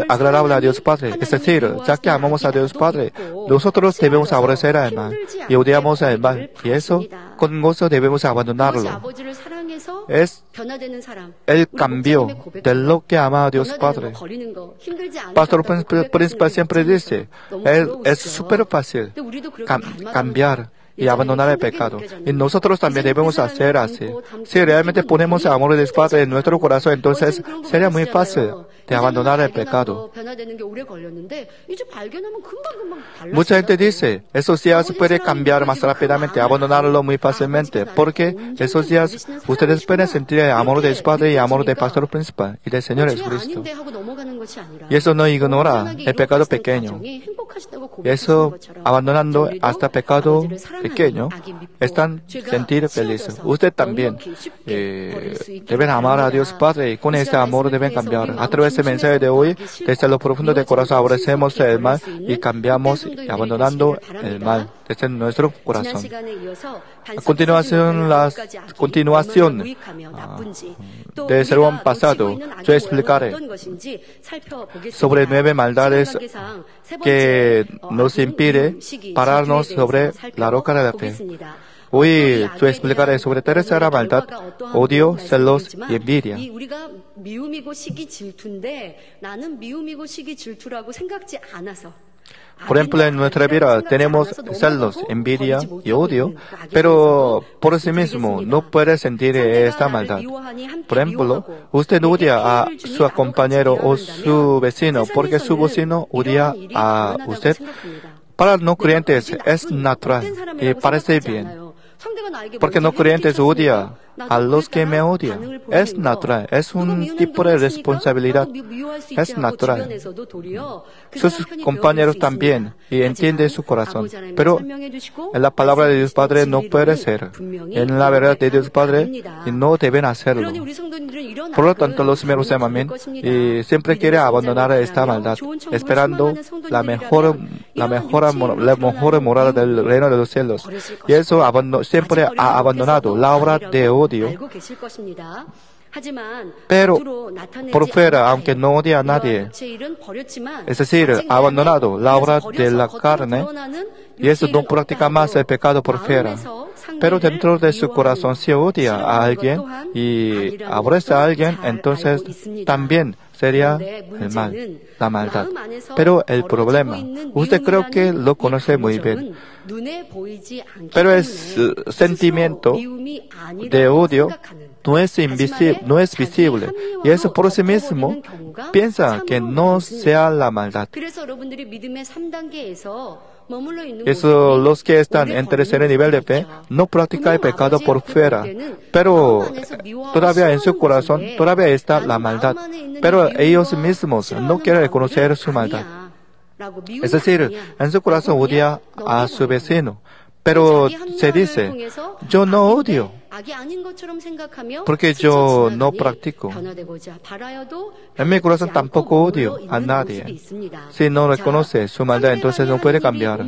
agradable a Dios Padre. Es decir, ya que amamos a Dios Padre, nosotros debemos aborrecer al mal y odiamos al mal. Y eso, con gozo debemos abandonarlo. Es el cambio de lo que ama a Dios Padre. Pastor Principal siempre dice, es súper fácil cambiar y abandonar el pecado. Y nosotros también debemos hacer así. Si realmente ponemos el amor de Dios Padre en nuestro corazón, entonces sería muy fácil de abandonar el pecado. Mucha gente dice, esos días puede cambiar más rápidamente, abandonarlo muy fácilmente, porque esos días ustedes pueden sentir el amor de Dios Padre y el amor del Pastor Principal y del Señor Jesucristo. Y eso no ignora el pecado pequeño. Y eso, abandonando hasta pecado pequeño, están sentir felices. Usted también deben amar a Dios Padre y con este amor deben cambiar. A través del mensaje de hoy, desde lo profundo del corazón aborrecemos el mal y cambiamos y abandonando el mal desde nuestro corazón. A continuación, del sermón pasado, yo explicaré sobre 9 maldades que nos impiden pararnos sobre la roca de la fe. Hoy yo explicaré sobre tercera maldad, odio, celos y envidia. Por ejemplo, en nuestra vida tenemos celos, envidia y odio, pero por sí mismo no puede sentir esta maldad. Por ejemplo, usted odia a su compañero o su vecino porque su vecino odia a usted. Para no creyentes es natural y parece bien. Porque no creyentes odia a los que me odian. Es natural, es un tipo de responsabilidad. Es natural. Sus compañeros también, y entiende su corazón. Pero en la palabra de Dios Padre no puede ser. En la verdad de Dios Padre no deben hacerlo. Por lo tanto, los miembros de Mamín siempre quieren abandonar esta maldad, esperando la mejor morada del reino de los cielos. Y eso siempre ha abandonado la obra de odio. Pero por fuera, aunque no odia a nadie, es decir, ha abandonado la obra de la carne, y eso no practica más el pecado por fuera. Pero dentro de su corazón, si odia a alguien y aborrece a alguien, entonces también sería el mal, la maldad. Pero el problema, usted creo que lo conoce muy bien, pero el sentimiento de odio no es visible, y eso por sí mismo piensa que no sea la maldad. Eso, los que están en tercer nivel de fe no practican el pecado por fuera, pero todavía en su corazón todavía está la maldad, pero ellos mismos no quieren reconocer su maldad. Es decir, en su corazón odia a su vecino, pero se dice, yo no odio, porque yo no practico. En mi corazón tampoco odio a nadie. Si no reconoce su maldad, entonces no puede cambiar.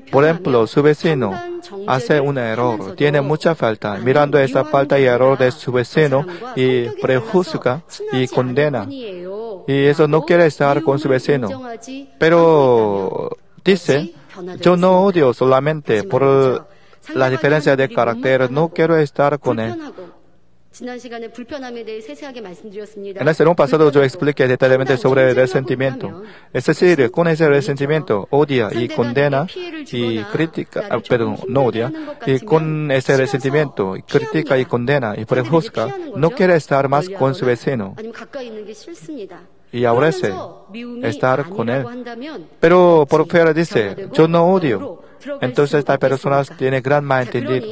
Por ejemplo, su vecino hace un error, tiene mucha falta. Mirando esa falta y error de su vecino, y prejuzga y condena. Y eso no quiere estar con su vecino. Pero dice, yo no odio solamente por la diferencia de carácter, no quiero estar con él. En el sermón pasado yo expliqué detalladamente sobre el resentimiento. Es decir, con ese resentimiento odia y condena y critica, no odia, y con ese resentimiento critica y condena y prejuzga, no quiere estar más con su vecino y aborrece estar con él. Pero por fuera dice, yo no odio. Entonces esta persona tiene gran malentendido.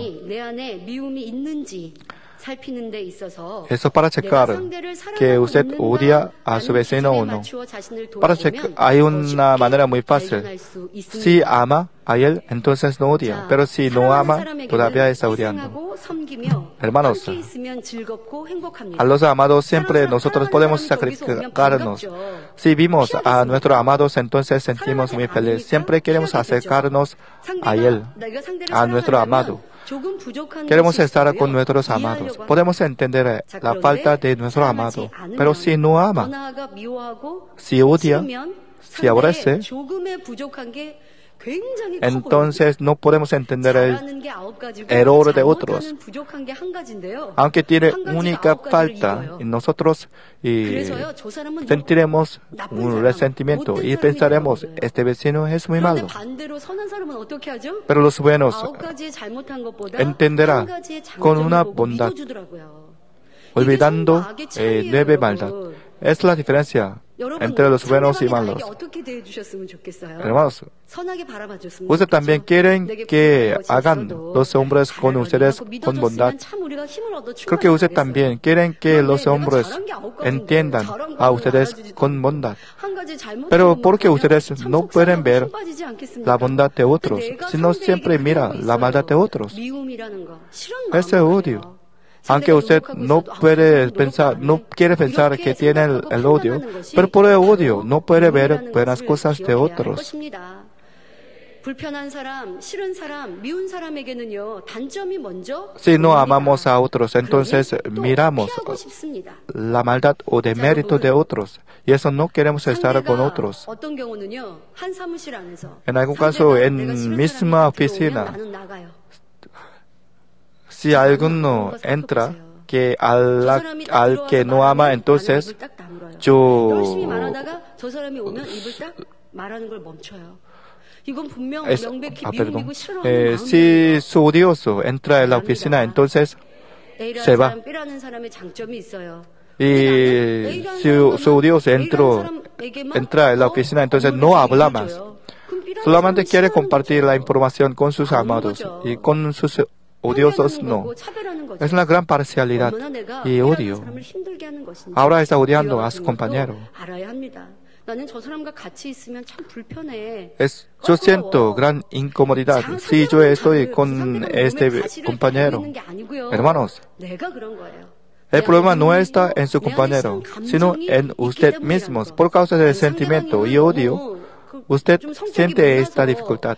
Eso para checar que usted odia a su vecino o no. Para checar, hay una manera muy fácil. Si ama a él, entonces no odia. Pero si no ama, todavía está odiando. Hermanos, a los amados siempre nosotros podemos sacrificarnos. Si vimos a nuestros amados, entonces sentimos muy feliz. Siempre queremos acercarnos a él, a nuestro amado. Queremos estar con nuestros amados. Podemos entender la falta de nuestro amado. Pero si no ama, si odia, si aborrece, entonces no podemos entender el error de otros. Aunque tiene única falta en nosotros, y sentiremos un resentimiento y pensaremos, este vecino es muy malo. Pero los buenos entenderán con una bondad, olvidando 9 maldad. Es la diferencia entre los buenos y malos. Hermanos, ustedes también quieren que hagan los hombres con ustedes con bondad. Creo que ustedes también quieren que los hombres entiendan a ustedes con bondad. Pero porque ustedes no pueden ver la bondad de otros, sino siempre mira la maldad de otros. Ese odio. Aunque usted no puede pensar, no quiere pensar que tiene el odio, pero por el odio no puede ver buenas cosas de otros. Si no amamos a otros, entonces miramos la maldad o demérito de otros, y eso no queremos estar con otros. En algún caso, en misma oficina, si alguno entra que al que no ama, entonces yo 말하는 걸 멈춰요. 이건 분명 명백히 미움이고 싫어하는 마음이에요. Si su odioso entra en la oficina, entonces se va. B라는 사람의 장점이 있어요. Y si su odioso entra en la oficina, entonces no habla más. Solamente quiere compartir la información con sus amados y con sus odiosos no. Es una gran parcialidad y odio. Ahora está odiando a su compañero. Yo siento gran incomodidad si yo estoy con este compañero. Hermanos, el problema no está en su compañero, sino en usted mismo. Por causa del sentimiento y odio, usted siente esta dificultad.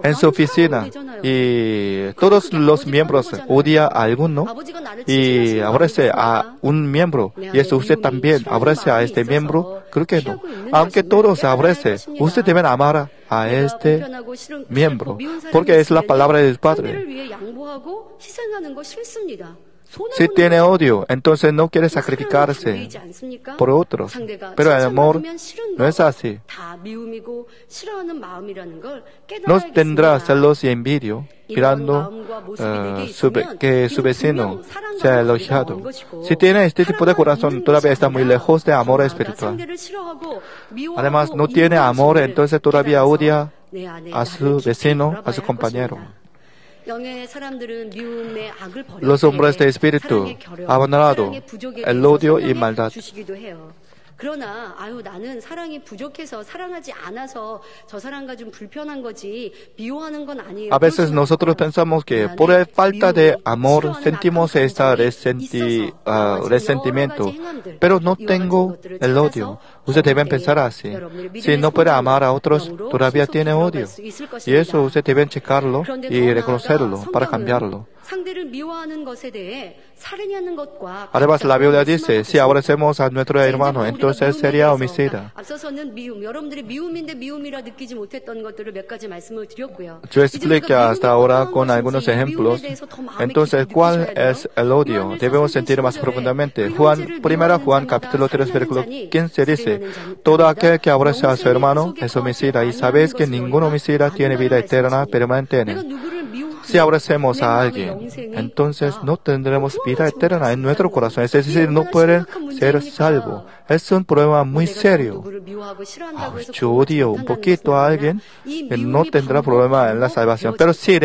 En su oficina, y todos los miembros odian a alguno y aborrece a un miembro, y eso usted también aborrece a este miembro. Creo que no. Aunque todos aborrecen, usted debe amar a este miembro, porque es la palabra del Padre. Si tiene odio, entonces no quiere sacrificarse por otros. Pero el amor no es así. No tendrá celos y envidia mirando que su vecino sea elogiado. Si tiene este tipo de corazón, todavía está muy lejos de amor espiritual. Además, no tiene amor, entonces todavía odia a su vecino, a su compañero. Los hombres de espíritu han abandonado el odio y maldad. 그러나 나는 사랑이 부족해서 사랑하지 않아서 저 사람과 좀 불편한 거지 미워하는 건 아니에요. A veces nosotros pensamos que por falta de amor sentimos este resentimiento, pero no tengo el odio. Usted debe pensar así. Si no puede amar a otros, todavía tiene odio. Y eso usted debe checarlo y reconocerlo para cambiarlo. Además, la Biblia dice, si aborrecemos a nuestro hermano, entonces sería homicida. Yo expliqué hasta ahora con algunos ejemplos. Entonces, ¿cuál es el odio? Debemos sentir más profundamente. Primera Juan capítulo 3, versículo 15 dice, todo aquel que aborrece a su hermano es homicida, y sabéis que ningún homicida tiene vida eterna permanente en él. Si aborrecemos a alguien, entonces no tendremos vida eterna en nuestro corazón. Es decir, no pueden ser salvos. Es un problema muy serio. Yo odio un poquito a alguien, no tendrá problema en la salvación. Pero si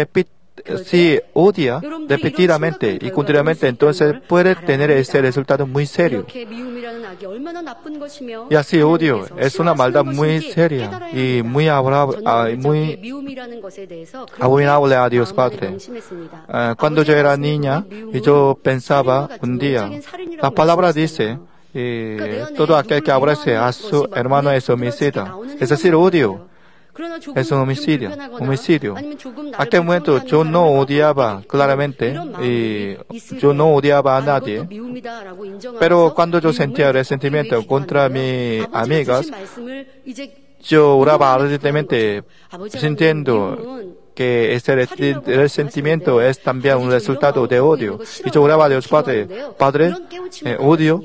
odia repetidamente y continuamente, entonces puede tener ese resultado muy serio. Y así odio es una maldad muy seria y muy abominable a Dios Padre. Cuando yo era niña y yo pensaba un día, la palabra dice, todo aquel que aborrece a su hermano es homicida. Es decir, odio es un homicidio. Aquel momento yo no odiaba claramente y yo no odiaba a nadie. Pero cuando yo sentía resentimiento contra mis amigas, yo oraba ardientemente sintiendo que este resentimiento es también un resultado de odio. Y yo oraba a Dios Padre, odio,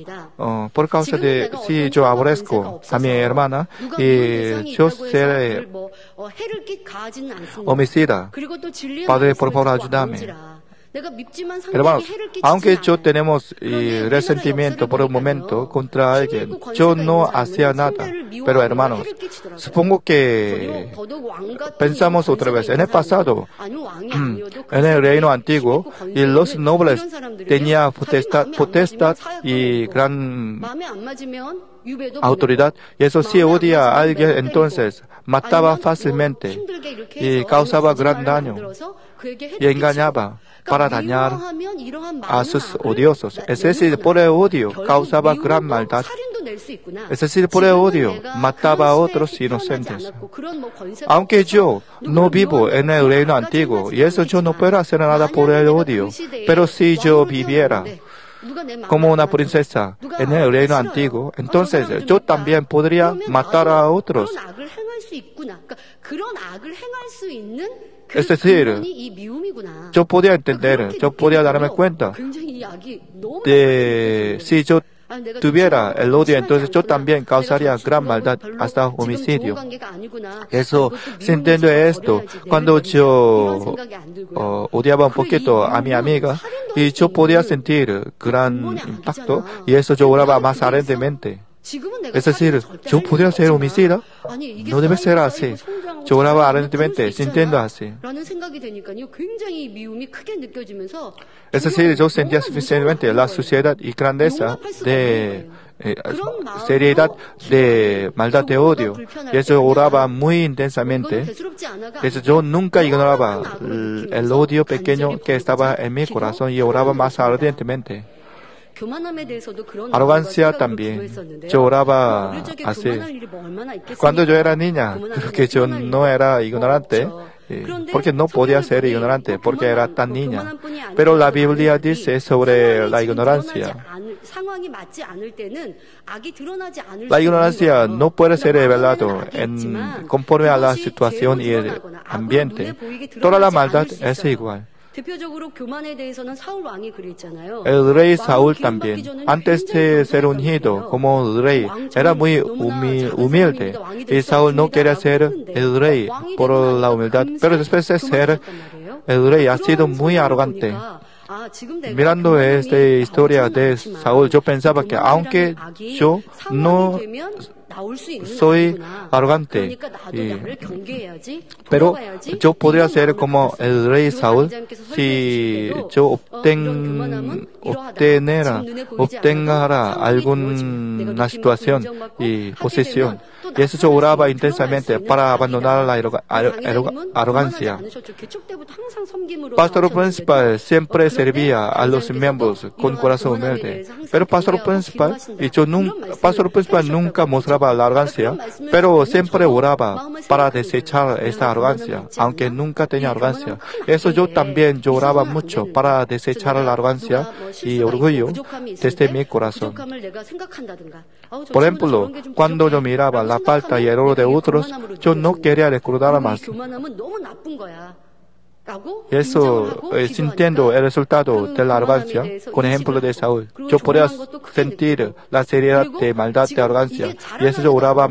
por causa de si yo aborrezco a mi hermana, y yo seré homicida. Padre, por favor, ayúdame. Hermanos, aunque yo tenemos resentimiento por un momento contra alguien, yo no hacía nada. Pero hermanos, supongo que pensamos otra vez. En el pasado, en el reino antiguo, y los nobles tenían potestad y gran autoridad, y eso si odia a alguien, entonces mataba fácilmente y causaba gran daño y engañaba para dañar a sus odiosos. Es decir, por el odio causaba gran maldad. Es decir, por el odio mataba a otros inocentes. Aunque yo no vivo en el reino antiguo, y eso yo no puedo hacer nada por el odio, pero si yo viviera como una princesa en el reino antiguo, entonces yo también podría matar a otros. Es decir, yo podía entender, yo podía darme cuenta de si yo tuviera el odio, entonces yo también causaría gran maldad, hasta homicidio. Eso, sintiendo esto, cuando yo odiaba un poquito a mi amiga, y yo podía sentir gran impacto, y eso yo oraba más ardentemente. Es decir, yo podría ser homicida. No debe ser así. Yo oraba ardentemente, sintiendo así. Es decir, yo sentía suficientemente la suciedad y grandeza de seriedad de maldad de odio. Y eso oraba muy intensamente. Eso yo nunca ignoraba el odio pequeño que estaba en mi corazón y oraba más ardientemente. Arrogancia también. Yo oraba así. Cuando yo era niña, creo que yo no era ignorante, porque no podía ser ignorante, porque era tan niña. Pero la Biblia dice sobre la ignorancia. La ignorancia no puede ser revelado conforme a la situación y el ambiente. Toda la maldad es igual. El rey Saúl también, antes de ser ungido como rey, era muy humilde. Y Saúl no quería ser el rey por la humildad, pero después de ser el rey ha sido muy arrogante. Mirando esta historia de Saúl, yo pensaba que aunque yo no soy arrogante, pero yo podría ser como el rey Saúl si yo obtenga alguna situación y posición. Y eso yo oraba intensamente para abandonar la arrogancia. Pastor principal siempre servía a los miembros con corazón humilde. Pero pastor principal nunca mostraba la arrogancia, pero siempre oraba para desechar esta arrogancia, aunque nunca tenía arrogancia. Eso yo oraba mucho para desechar la arrogancia y orgullo desde mi corazón. Por ejemplo, cuando yo miraba la falta y error de otros, yo no quería recordar más. Y eso, sintiendo el resultado de la arrogancia, con ejemplo de Saúl, yo podía sentir la seriedad de maldad de arrogancia, y eso yo oraba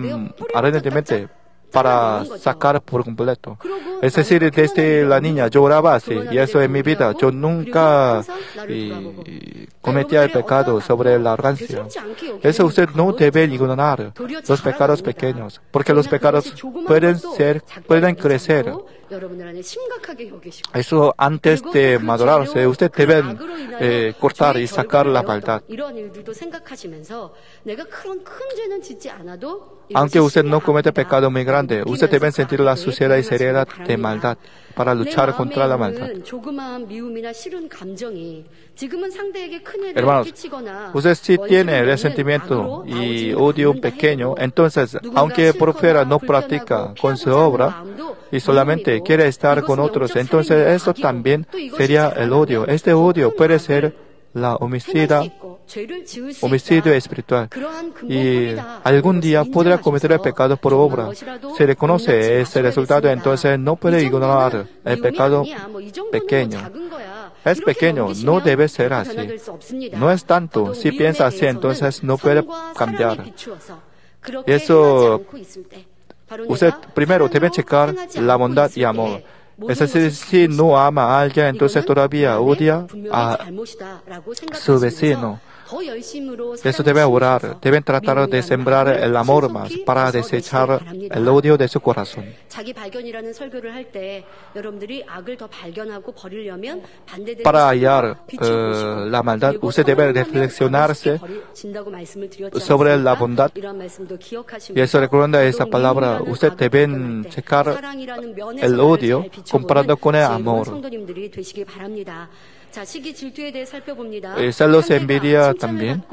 ardentemente para sacar por completo. Es decir, desde la niña yo oraba así, y eso en mi vida, yo nunca cometía el pecado sobre la arrogancia. Eso usted no debe ignorar los pecados pequeños, porque los pecados pueden crecer. Eso antes de madurarse, usted debe cortar y sacar la maldad. Aunque usted no comete pecado muy grande, usted debe sentir la suciedad y seriedad de maldad para luchar contra la maldad. Hermanos, usted si tiene resentimiento y odio pequeño, entonces, aunque por fuera no practica con su obra y solamente quiere estar con otros, entonces eso también sería el odio. Este odio puede ser la homicidio espiritual, y algún día podrá cometer el pecado por obra. Si reconoce ese resultado, entonces no puede ignorar el pecado pequeño. Es pequeño, no debe ser así. No es tanto. Si piensa así, entonces no puede cambiar. Eso, usted primero debe checar la bondad y amor. Es decir, si no ama a alguien, entonces todavía odia a su vecino. Eso debe orar, deben tratar de sembrar el amor más para desechar el odio de su corazón. Para hallar la maldad, usted debe reflexionarse sobre la bondad. Y eso recuerda esa palabra, usted debe checar el odio comparado con el amor. Celos y envidia también,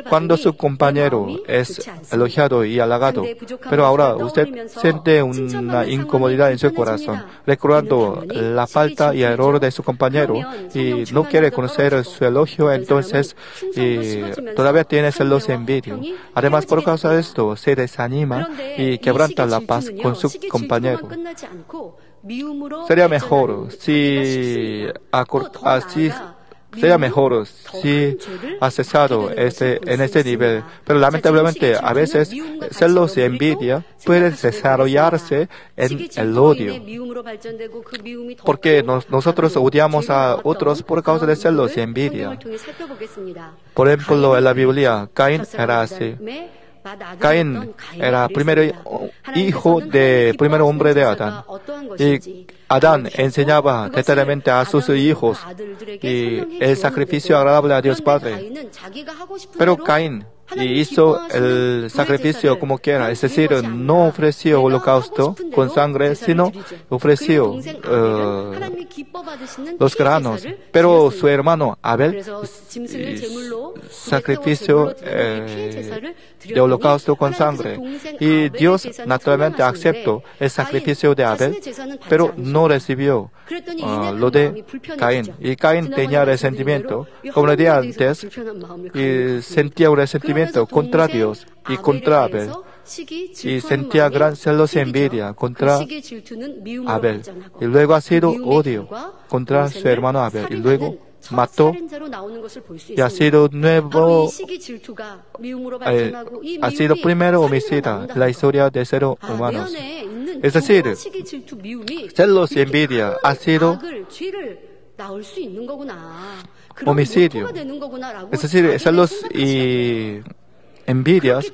cuando su compañero es elogiado y halagado, pero ahora usted siente una incomodidad en su corazón, recordando la falta y error de su compañero y no quiere conocer su elogio, entonces todavía tiene celos y envidia. Además, por causa de esto, se desanima y quebranta la paz con su compañero. Sería mejor si sería mejor si ha cesado en este nivel. Pero lamentablemente a veces celos y envidia pueden desarrollarse en el odio. Porque nosotros odiamos a otros por causa de celos y envidia. Por ejemplo, en la Biblia, Caín era así. Caín era primer hombre de Adán. Y Adán enseñaba detalladamente a sus hijos y el sacrificio agradable a Dios Padre. Pero Caín hizo el sacrificio como quiera, es decir, no ofreció holocausto con sangre, sino ofreció los granos. Pero su hermano Abel sacrificio de holocausto con sangre. Y Dios naturalmente aceptó el sacrificio de Abel, pero no recibió lo de Caín. Y Caín tenía resentimiento, como le dije antes, y sentía un resentimiento contra Dios y contra Abel. Y sentía gran celos y envidia contra Abel. Y luego ha sido odio contra su hermano Abel. Y luego mató y ha sido nuevo, ha sido primero homicida en la historia de seres humanos. Es decir, celos y envidia ha sido homicidio. Es decir, celos y envidias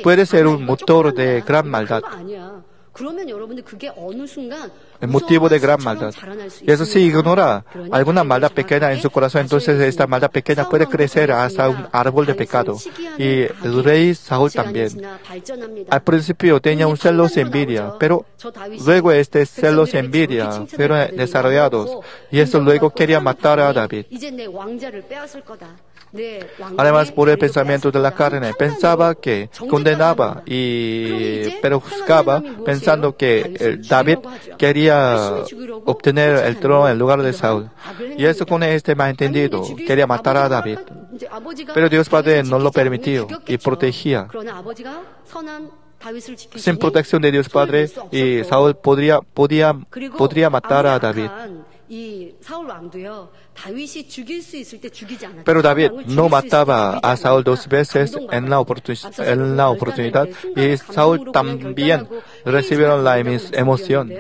puede ser un motor de gran maldad. El motivo de gran maldad. Y eso si ignora alguna maldad pequeña en su corazón, entonces esta maldad pequeña puede crecer hasta un árbol de pecado. Y el rey Saúl también. Al principio tenía un celos y envidia, pero luego este celos y envidia fueron desarrollados. Y eso luego quería matar a David. Además, por el pensamiento de la carne, pensaba que condenaba pero juzgaba pensando que David quería obtener el trono en lugar de Saúl. Y eso con este malentendido, quería matar a David. Pero Dios Padre no lo permitió y protegía. Sin protección de Dios Padre, y Saúl podría matar a David. Pero David no mataba a Saúl 2 veces en la oportunidad y Saúl también recibieron la emoción.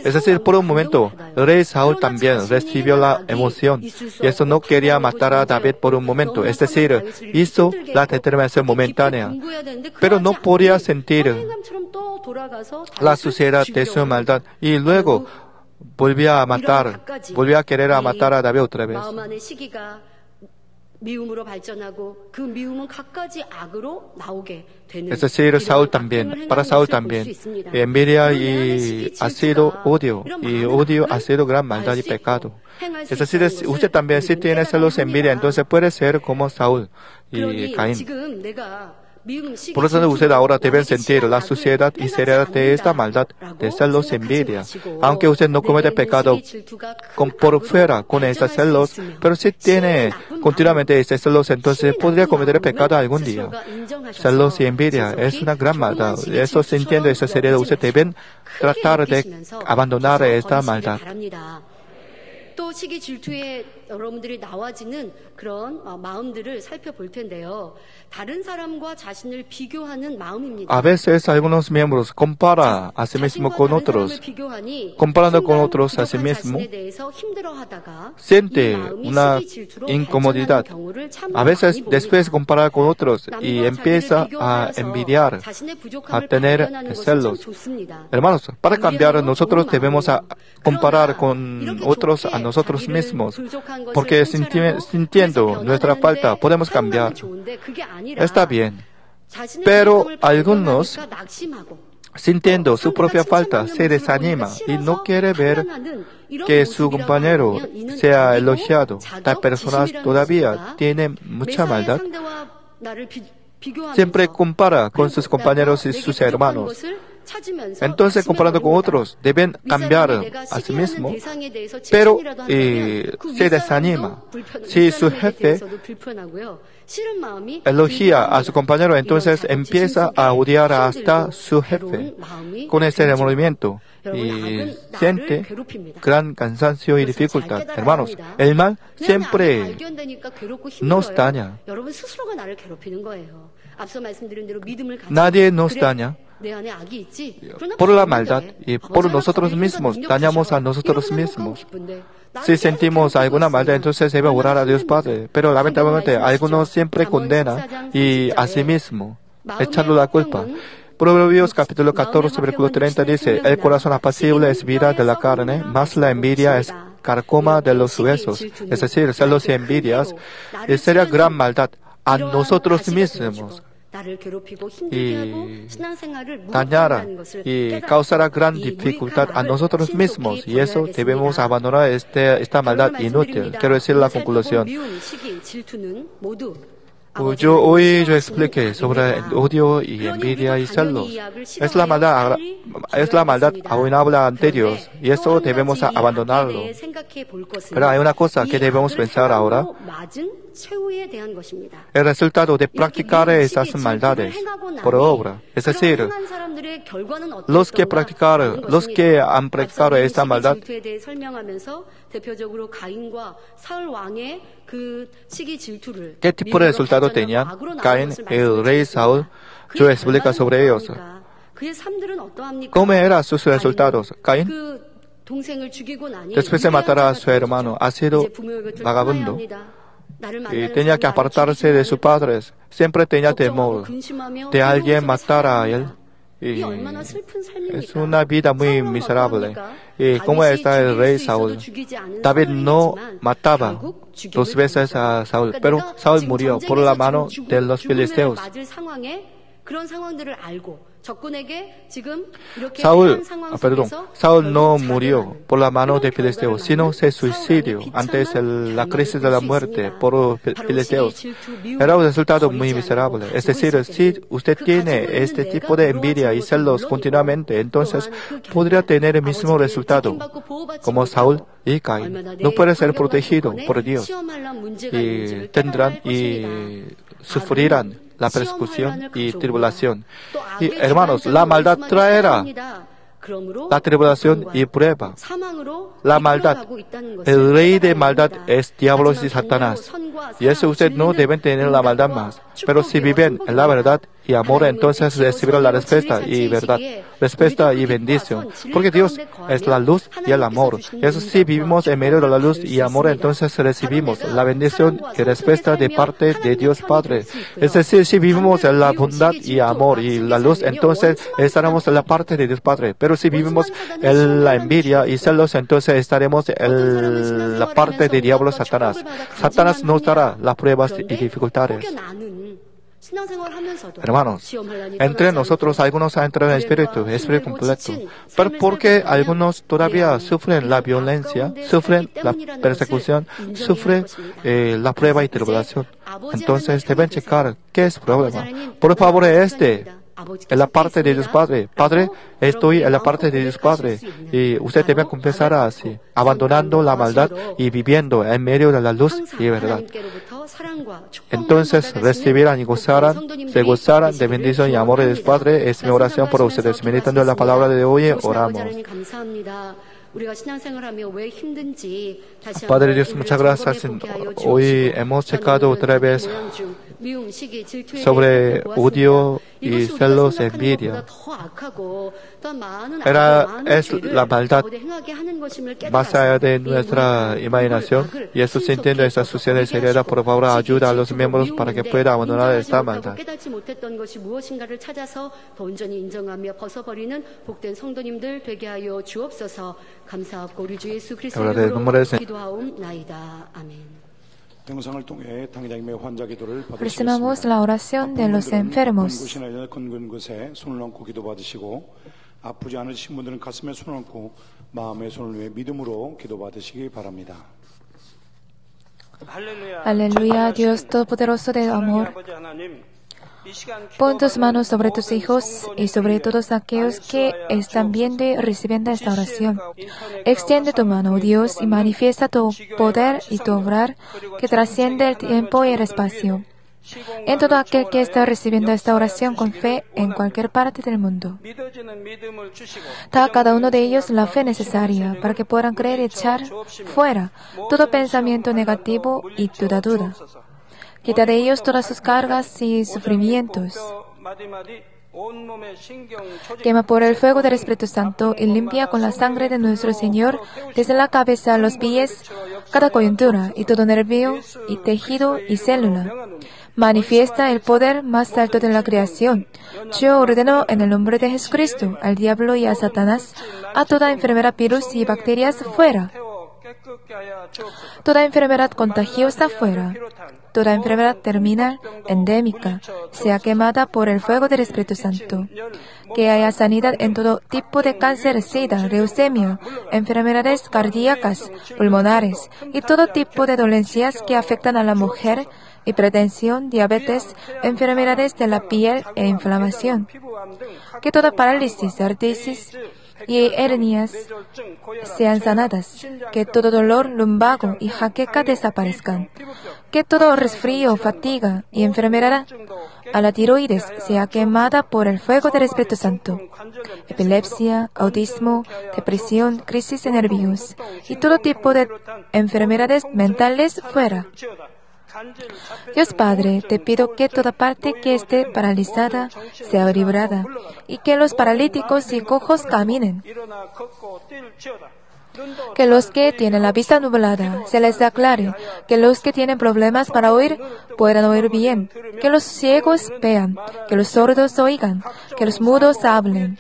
Es decir, por un momento, el rey Saúl también recibió la emoción y eso no quería matar a David por un momento. Es decir, hizo la determinación momentánea, pero no podía sentir la suciedad de su maldad y luego volvía a querer matar a David otra vez. Es decir, Saúl también, para Saúl también. Envidia y ha sido odio, y odio ha sido gran maldad y pecado. Es decir, usted también si tiene celos y envidia, entonces puede ser como Saúl y Caín. Por lo tanto, usted ahora debe sentir la suciedad y seriedad de esta maldad de celos y envidia. Aunque usted no comete pecado por fuera con estos celos, pero si tiene continuamente estos celos, entonces podría cometer pecado algún día. Celos y envidia es una gran maldad. Eso se entiende, esa seriedad. Usted debe tratar de abandonar esta maldad. 또 시기 질투에 여러분들이 나와지는 그런 마음들을 살펴볼 텐데요. 다른 사람과 자신을 비교하는 마음입니다. A veces algunos miembros comparan a sí mismo con otros. Comparando con otros a sí mismo, siente una incomodidad. A veces después compara con otros y empieza a envidiar, a tener celos. Hermanos, para cambiar nosotros debemos comparar con otros a nosotros mismos, porque sintiendo nuestra falta podemos cambiar. Está bien, pero algunos, sintiendo su propia falta, se desanima y no quiere ver que su compañero sea elogiado. Tal persona todavía tiene mucha maldad. Siempre compara con sus compañeros y sus hermanos. entonces comparando con otros, deben cambiar a sí mismos, pero se desanima. Si su jefe elogia a su compañero, entonces empieza a odiar hasta su jefe con ese remordimiento y siente gran cansancio y dificultad. Hermanos, el mal siempre nos daña. Nadie nos daña por la maldad y por nosotros mismos dañamos a nosotros mismos. Si sentimos alguna maldad, entonces debe orar a Dios Padre. Pero lamentablemente, algunos siempre condenan y a sí mismo, echando la culpa. Proverbios capítulo 14, versículo 30 dice, el corazón apacible es vida de la carne, mas la envidia es carcoma de los huesos. Es decir, celos y envidias sería gran maldad a nosotros mismos. Y dañará y causará gran dificultad a nosotros mismos, y eso debemos abandonar esta maldad inútil. Quiero decir la conclusión. Hoy yo expliqué sobre el odio y envidia y celos. Es la maldad abominable ante Dios, y eso debemos abandonarlo. Pero hay una cosa que debemos pensar ahora. El resultado de practicar esas maldades por obra, es decir, los que han practicado esta maldad, ¿qué tipo de resultado tenían? Caín, el rey Saúl, yo explico sobre ellos. ¿Cómo eran sus resultados? Caín, después de matar a su hermano, ha sido vagabundo y tenía que apartarse de sus padres. Siempre tenía temor de alguien matar a él. Y es una vida muy miserable. ¿Y cómo está el rey Saúl? David no mataba 2 veces a Saúl, pero Saúl murió por la mano de los filisteos. Saúl no murió por la mano de filisteos, sino se suicidió antes de la crisis de la muerte por los filisteos. Era un resultado muy miserable. Es decir, si usted tiene este tipo de envidia y celos continuamente, entonces podría tener el mismo resultado como Saúl y Caín. No puede ser protegido por Dios y tendrán y sufrirán la persecución y tribulación. Y hermanos, la maldad traerá la tribulación y prueba. La maldad, el rey de maldad es diablo y Satanás. Y eso usted no deben tener la maldad más. Pero si viven en la verdad y amor, entonces recibirán la respuesta y verdad, respuesta y bendición. Porque Dios es la luz y el amor. Eso si vivimos en medio de la luz y amor, entonces recibimos la bendición y respuesta de parte de Dios Padre. Es decir, si vivimos en la bondad y amor y la luz, entonces estaremos en la parte de Dios Padre. Pero si vivimos en la envidia y celos, entonces estaremos en la parte de diablo Satanás. Satanás nos dará las pruebas y dificultades. Hermanos, entre nosotros algunos han entrado en espíritu completo. Pero porque algunos todavía sufren la violencia, sufren la persecución, sufren la prueba y tribulación. Entonces deben checar qué es el problema. Por favor, en la parte de Dios Padre. Padre, estoy en la parte de Dios Padre. Y usted debe confesar así, abandonando la maldad y viviendo en medio de la luz y verdad. Entonces recibirán y se gozarán de bendición y amor de Dios Padre. Es mi oración por ustedes. Meditando en la palabra de hoy, oramos. Padre Dios, muchas gracias. Hoy hemos checado otra vez sobre odio y celos, envidia. Es la maldad más allá de nuestra imaginación, y eso se entiende, esta suciedad se hereda. Por favor, ayuda a los miembros para que puedan abandonar esta maldad. Recibamos la oración de los enfermos. Aleluya, Dios Todopoderoso de amor. Pon tus manos sobre tus hijos y sobre todos aquellos que están viendo y recibiendo esta oración. Extiende tu mano, oh Dios, y manifiesta tu poder y tu obrar que trasciende el tiempo y el espacio. En todo aquel que está recibiendo esta oración con fe en cualquier parte del mundo. Da a cada uno de ellos la fe necesaria para que puedan creer y echar fuera todo pensamiento negativo y toda duda. Quita de ellos todas sus cargas y sufrimientos. Quema por el fuego del Espíritu Santo y limpia con la sangre de nuestro Señor desde la cabeza a los pies cada coyuntura y todo nervio y tejido y célula. Manifiesta el poder más alto de la creación. Yo ordeno en el nombre de Jesucristo al diablo y a Satanás, a toda enfermedad, virus y bacterias fuera. Toda enfermedad contagiosa fuera. Toda enfermedad terminal, endémica, sea quemada por el fuego del Espíritu Santo. Que haya sanidad en todo tipo de cáncer, sida, leucemia, enfermedades cardíacas, pulmonares y todo tipo de dolencias que afectan a la mujer, hipertensión, diabetes, enfermedades de la piel e inflamación. Que toda parálisis, artritis y hernias sean sanadas. Que todo dolor lumbago y jaqueca desaparezcan. Que todo resfrío, fatiga y enfermedad a la tiroides sea quemada por el fuego del Espíritu Santo. Epilepsia, autismo, depresión, crisis de nervios y todo tipo de enfermedades mentales fuera. Dios Padre, te pido que toda parte que esté paralizada sea librada y que los paralíticos y cojos caminen. Que los que tienen la vista nublada se les aclare, que los que tienen problemas para oír puedan oír bien, que los ciegos vean, que los sordos oigan, que los mudos hablen.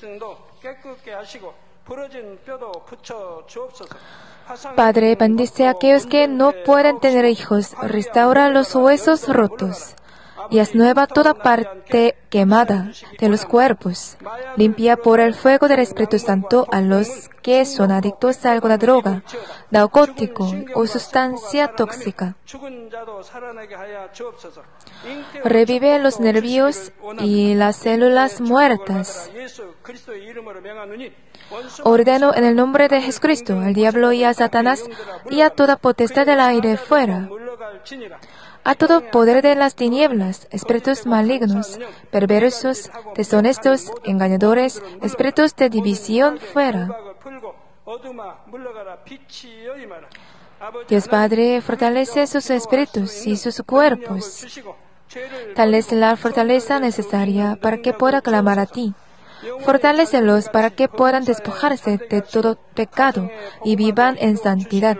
Padre, bendice a aquellos que no pueden tener hijos, restaura los huesos rotos y haz nueva toda parte quemada de los cuerpos. Limpia por el fuego del Espíritu Santo a los que son adictos a alguna droga, narcótico o sustancia tóxica. Revive los nervios y las células muertas. Ordeno en el nombre de Jesucristo al diablo y a Satanás y a toda potestad del aire fuera. A todo poder de las tinieblas, espíritus malignos, perversos, deshonestos, engañadores, espíritus de división fuera. Dios Padre, fortalece sus espíritus y sus cuerpos. Tal es la fortaleza necesaria para que pueda clamar a ti. Fortalécelos para que puedan despojarse de todo pecado y vivan en santidad.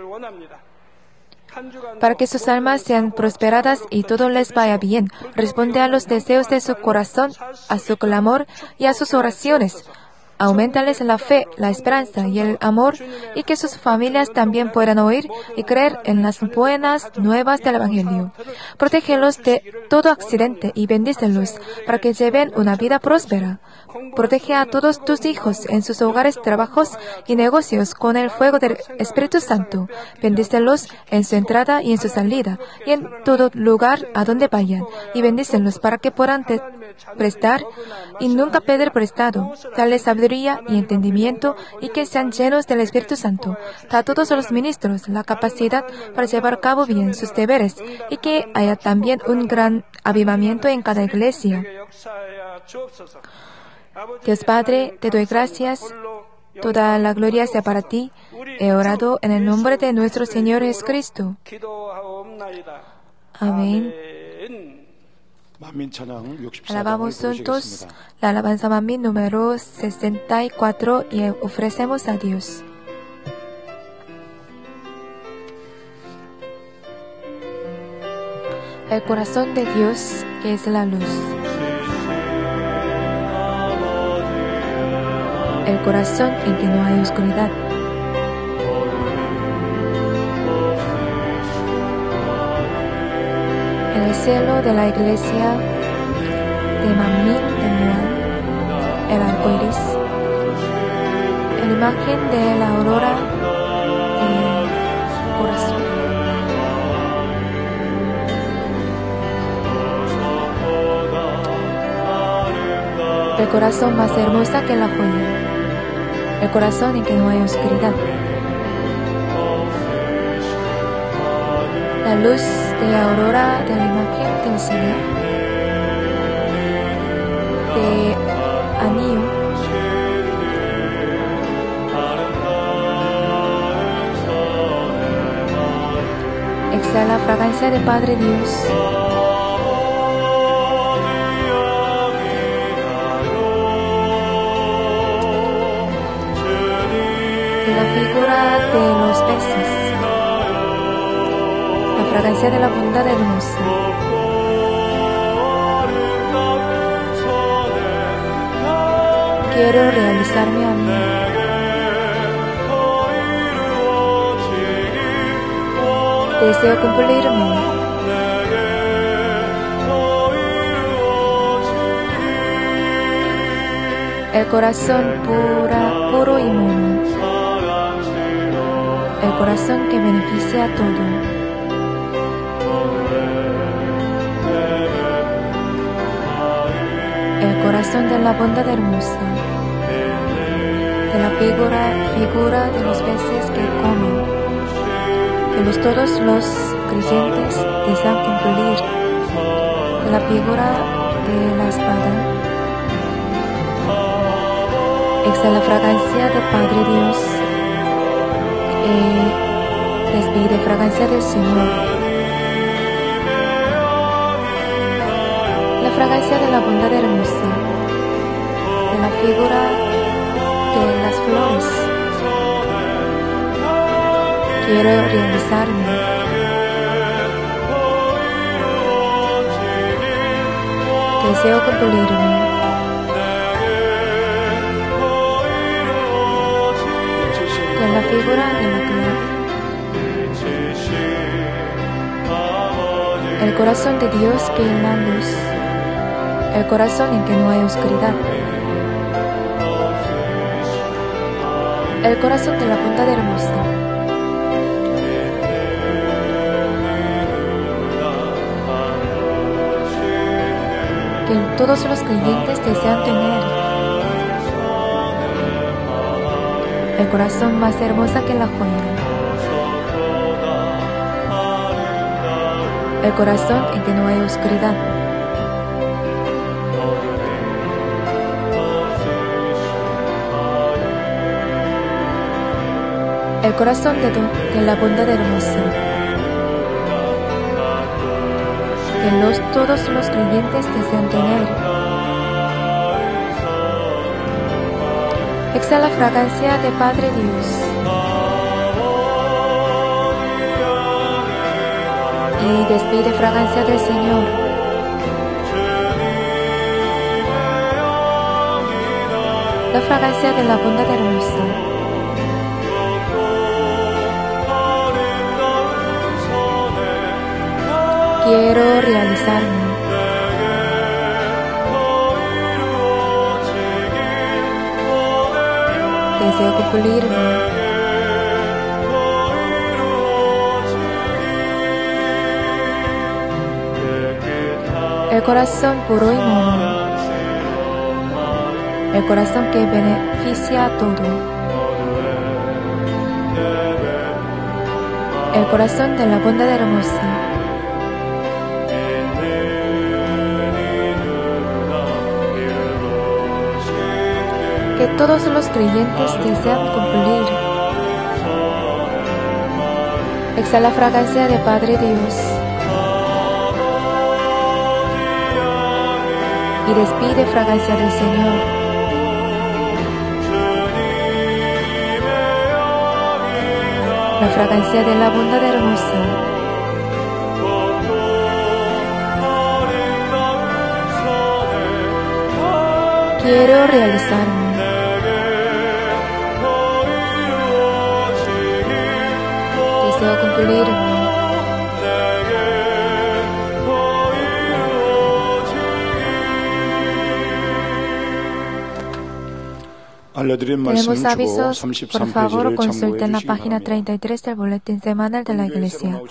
Para que sus almas sean prosperadas y todo les vaya bien. Responde a los deseos de su corazón, a su clamor y a sus oraciones. Auméntales la fe, la esperanza y el amor, y que sus familias también puedan oír y creer en las buenas nuevas del Evangelio. Protégelos de todo accidente y bendícelos para que lleven una vida próspera. Protege a todos tus hijos en sus hogares, trabajos y negocios con el fuego del Espíritu Santo. Bendícelos en su entrada y en su salida y en todo lugar a donde vayan. Y bendícelos para que puedan prestar y nunca pedir prestado. Dale sabiduría y entendimiento y que sean llenos del Espíritu Santo. Da a todos los ministros la capacidad para llevar a cabo bien sus deberes y que haya también un gran avivamiento en cada iglesia. Dios Padre, te doy gracias. Toda la gloria sea para ti. He orado en el nombre de nuestro Señor Jesucristo. Amén. Alabamos juntos la alabanza Manmin número 64 y ofrecemos a Dios. El corazón de Dios que es la luz. El corazón en que no hay oscuridad. En el cielo de la iglesia de Manmin de Muan, el arco iris, en imagen de la aurora de su corazón. El corazón más hermosa que la joya. El corazón en que no hay oscuridad. La luz de aurora de la imagen del Señor. De anillo. Exhala fragancia de Padre Dios. De la figura de los peces. La fragancia de la bondad hermosa. Quiero realizarme a mí. Deseo cumplirme. El corazón puro y mono. El corazón que beneficia a todo. El corazón de la bondad hermosa. De la figura de los peces que comen. Que todos los creyentes desean cumplir, de la figura de la espada. Exhala fragancia del Padre Dios, despide fragancia del Señor. La fragancia de la bondad hermosa, de la figura de las flores. Quiero realizarme. Deseo cumplirme. De la figura de la clave. El corazón de Dios que es la luz. El corazón en que no hay oscuridad. El corazón de la bondad hermosa. Que todos los creyentes desean tener. El corazón más hermosa que la joya. El corazón en que no hay oscuridad. El corazón de la bondad hermosa. Que todos los creyentes desean tener. Exhala fragancia de Padre Dios. Y despide fragancia del Señor. La fragancia de la bondad hermosa. Quiero realizarme. Deseo cumplirme. El corazón puro y mono. El corazón que beneficia a todo. El corazón de la bondad hermosa. Que todos los creyentes desean cumplir. Exhala fragancia de Padre Dios. Y despide fragancia del Señor. La fragancia de la bondad hermosa. Quiero realizarme. Deseo cumplirme. Tenemos avisos, por favor consulten la página 33 del boletín semanal de la Iglesia.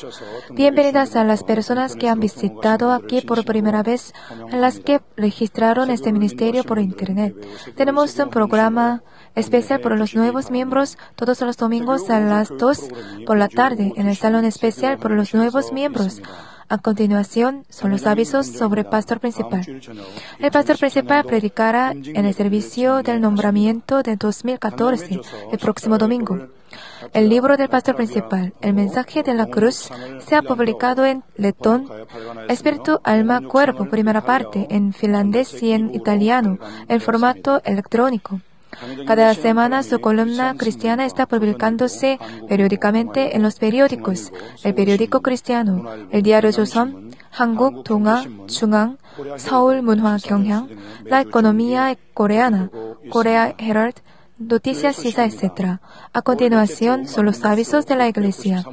Bienvenidas a las personas que han visitado aquí por primera vez, a las que registraron este ministerio por Internet. Tenemos un programa especial por los nuevos miembros todos los domingos a las 2 por la tarde en el salón especial por los nuevos miembros. A continuación, son los avisos sobre el pastor principal. El pastor principal predicará en el servicio del nombramiento de 2014, el próximo domingo. El libro del pastor principal, El mensaje de la cruz, se ha publicado en letón, espíritu, alma, cuerpo, primera parte, en finlandés y en italiano, en formato electrónico. Cada semana su columna cristiana está publicándose periódicamente en los periódicos, el periódico cristiano, el diario Joseon, 한국 동아 중앙, 서울 문화 경향, la economía coreana, Korea Herald, Noticias Sisa, etc. A continuación son los avisos de la Iglesia.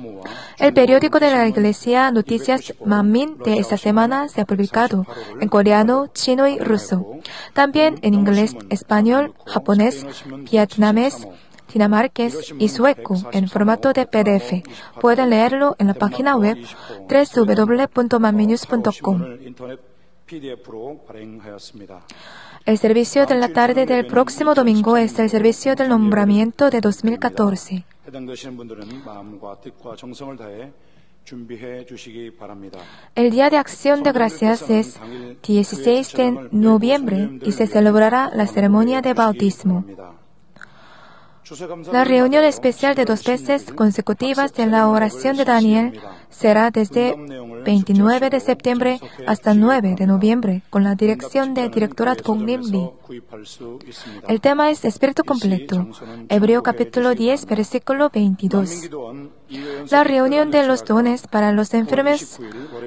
El periódico de la Iglesia Noticias Manmin de esta semana se ha publicado en coreano, chino y ruso. También en inglés, español, japonés, vietnamés, dinamarqués y sueco en formato de PDF. Pueden leerlo en la página web www.manminews.com. El servicio de la tarde del próximo domingo es el servicio del nombramiento de 2014. El Día de Acción de Gracias es 16 de noviembre y se celebrará la ceremonia de bautismo. La reunión especial de 2 veces consecutivas de la oración de Daniel será desde 29 de septiembre hasta 9 de noviembre con la dirección del Directorat Boknim-ri. El tema es Espíritu Completo, Hebreo capítulo 10, versículo 22. La reunión de los dones para los enfermos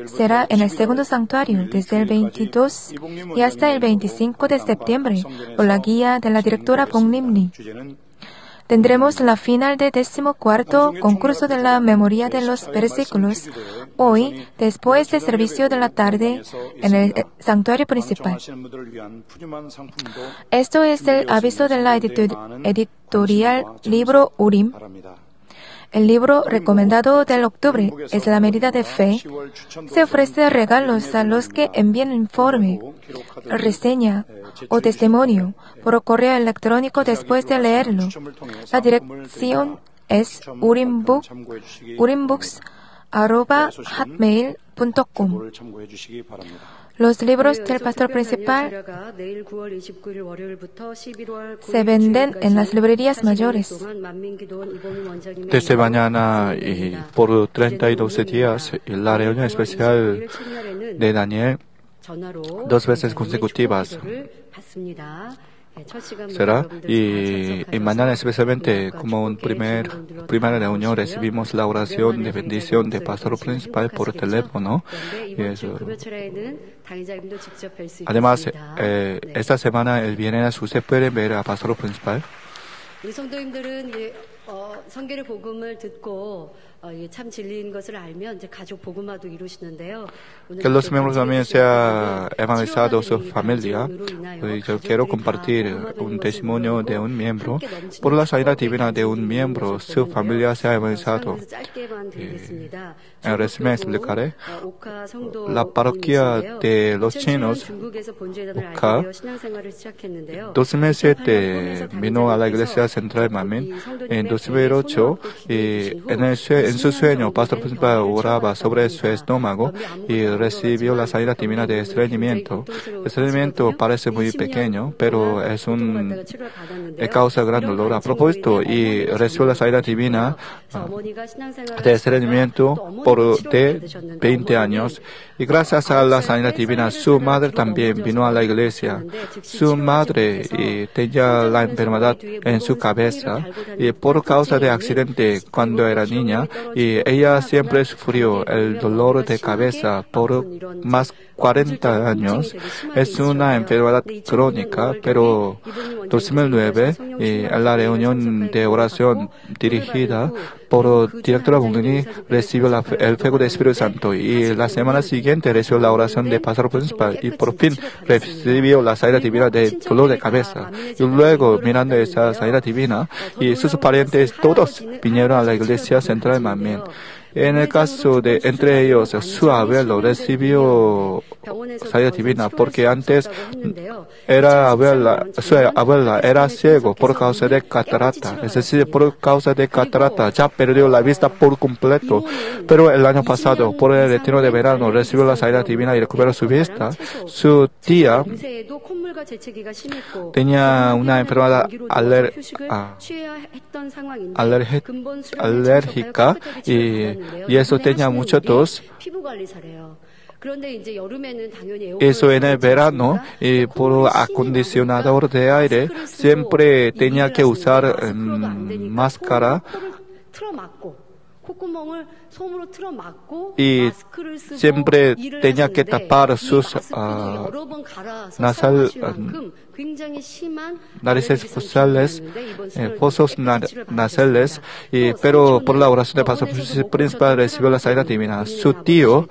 será en el segundo santuario desde el 22 y hasta el 25 de septiembre por la guía de la Directora Boknim-ri. Tendremos la final del 14º concurso de la memoria de los versículos hoy, después del servicio de la tarde, en el santuario principal. Esto es el aviso de la editorial Libro Urim. El libro recomendado del octubre es La medida de fe. Se ofrece regalos a los que envíen informe, reseña o testimonio por correo electrónico después de leerlo. La dirección es urimbooks@hotmail.com. Los libros del pastor principal se venden en las librerías mayores. Desde mañana y por 32 días, la reunión especial de Daniel, 2 veces consecutivas, será, y mañana especialmente como primera reunión recibimos la oración de bendición del pastor principal por teléfono. Y eso. Además, esta semana, el viernes, usted puede ver al pastor principal. Que los miembros también sean evangelizados su familia. Yo quiero compartir un testimonio de un miembro. Por la sanidad divina de un miembro, su familia se ha evangelizado. En resumen explicaré. La parroquia de los chinos, Oka, 2007 vino a la iglesia central Manmin. En 2008, y en su sueño, el pastor principal oraba sobre su estómago y recibió la sanidad divina de estreñimiento. El estreñimiento parece muy pequeño, pero causa gran dolor. A propósito, y recibió la sanidad divina de estreñimiento de 20 años. Y gracias a la sanidad divina, su madre también vino a la iglesia. Su madre tenía la enfermedad en su cabeza y por causa de accidente cuando era niña, y ella siempre sufrió el dolor de cabeza por más 40 años. Es una enfermedad crónica, pero 2009 en la reunión de oración dirigida por directora Bungini recibió el fuego del Espíritu Santo y la semana siguiente recibió la oración de pastor principal y por fin recibió la salida divina de dolor de cabeza. Y luego, mirando esa salida divina, y sus parientes todos vinieron a la iglesia central de Manmin. En el caso de entre ellos, su abuelo recibió salida divina porque antes su abuela era ciego por causa de catarata. Es decir, por causa de catarata ya perdió la vista por completo. Pero el año pasado, por el retiro de verano, recibió la salida divina y recuperó su vista. Su tía tenía una enfermedad alérgica y eso tenía mucho tos. Eso en el verano, y por acondicionador de aire, siempre tenía que usar máscara y siempre tenía que tapar sus narices fosales, fosos nasales, pero por la oración de pastor principal recibió la salida divina. Su tío,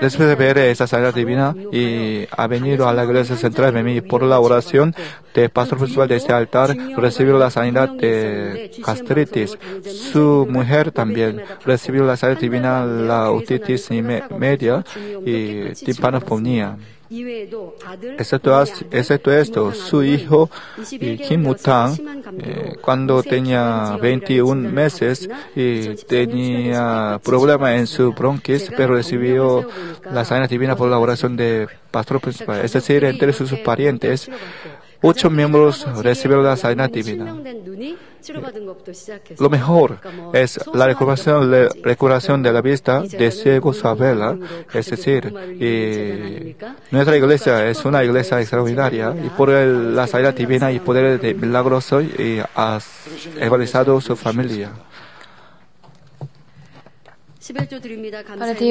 después de ver esa salida divina, y ha venido a la iglesia central de mí por la oración de pastor principal de este altar, recibió la sanidad de gastritis. Su mujer también recibió la salida divina, la otitis media y timpanofonía. Excepto esto, su hijo Kim Woo-tang, cuando tenía 21 meses y tenía problema en su bronquis, pero recibió la sanidad divina por la oración de pastor principal. Es decir, entre sus parientes, 8 miembros recibieron la sanidad divina. Lo mejor es la recuperación de la vista de ciego su abuela. Es decir, nuestra iglesia es una iglesia extraordinaria y por la sanidad divina y poder de milagroso ha evangelizado su familia. Para ti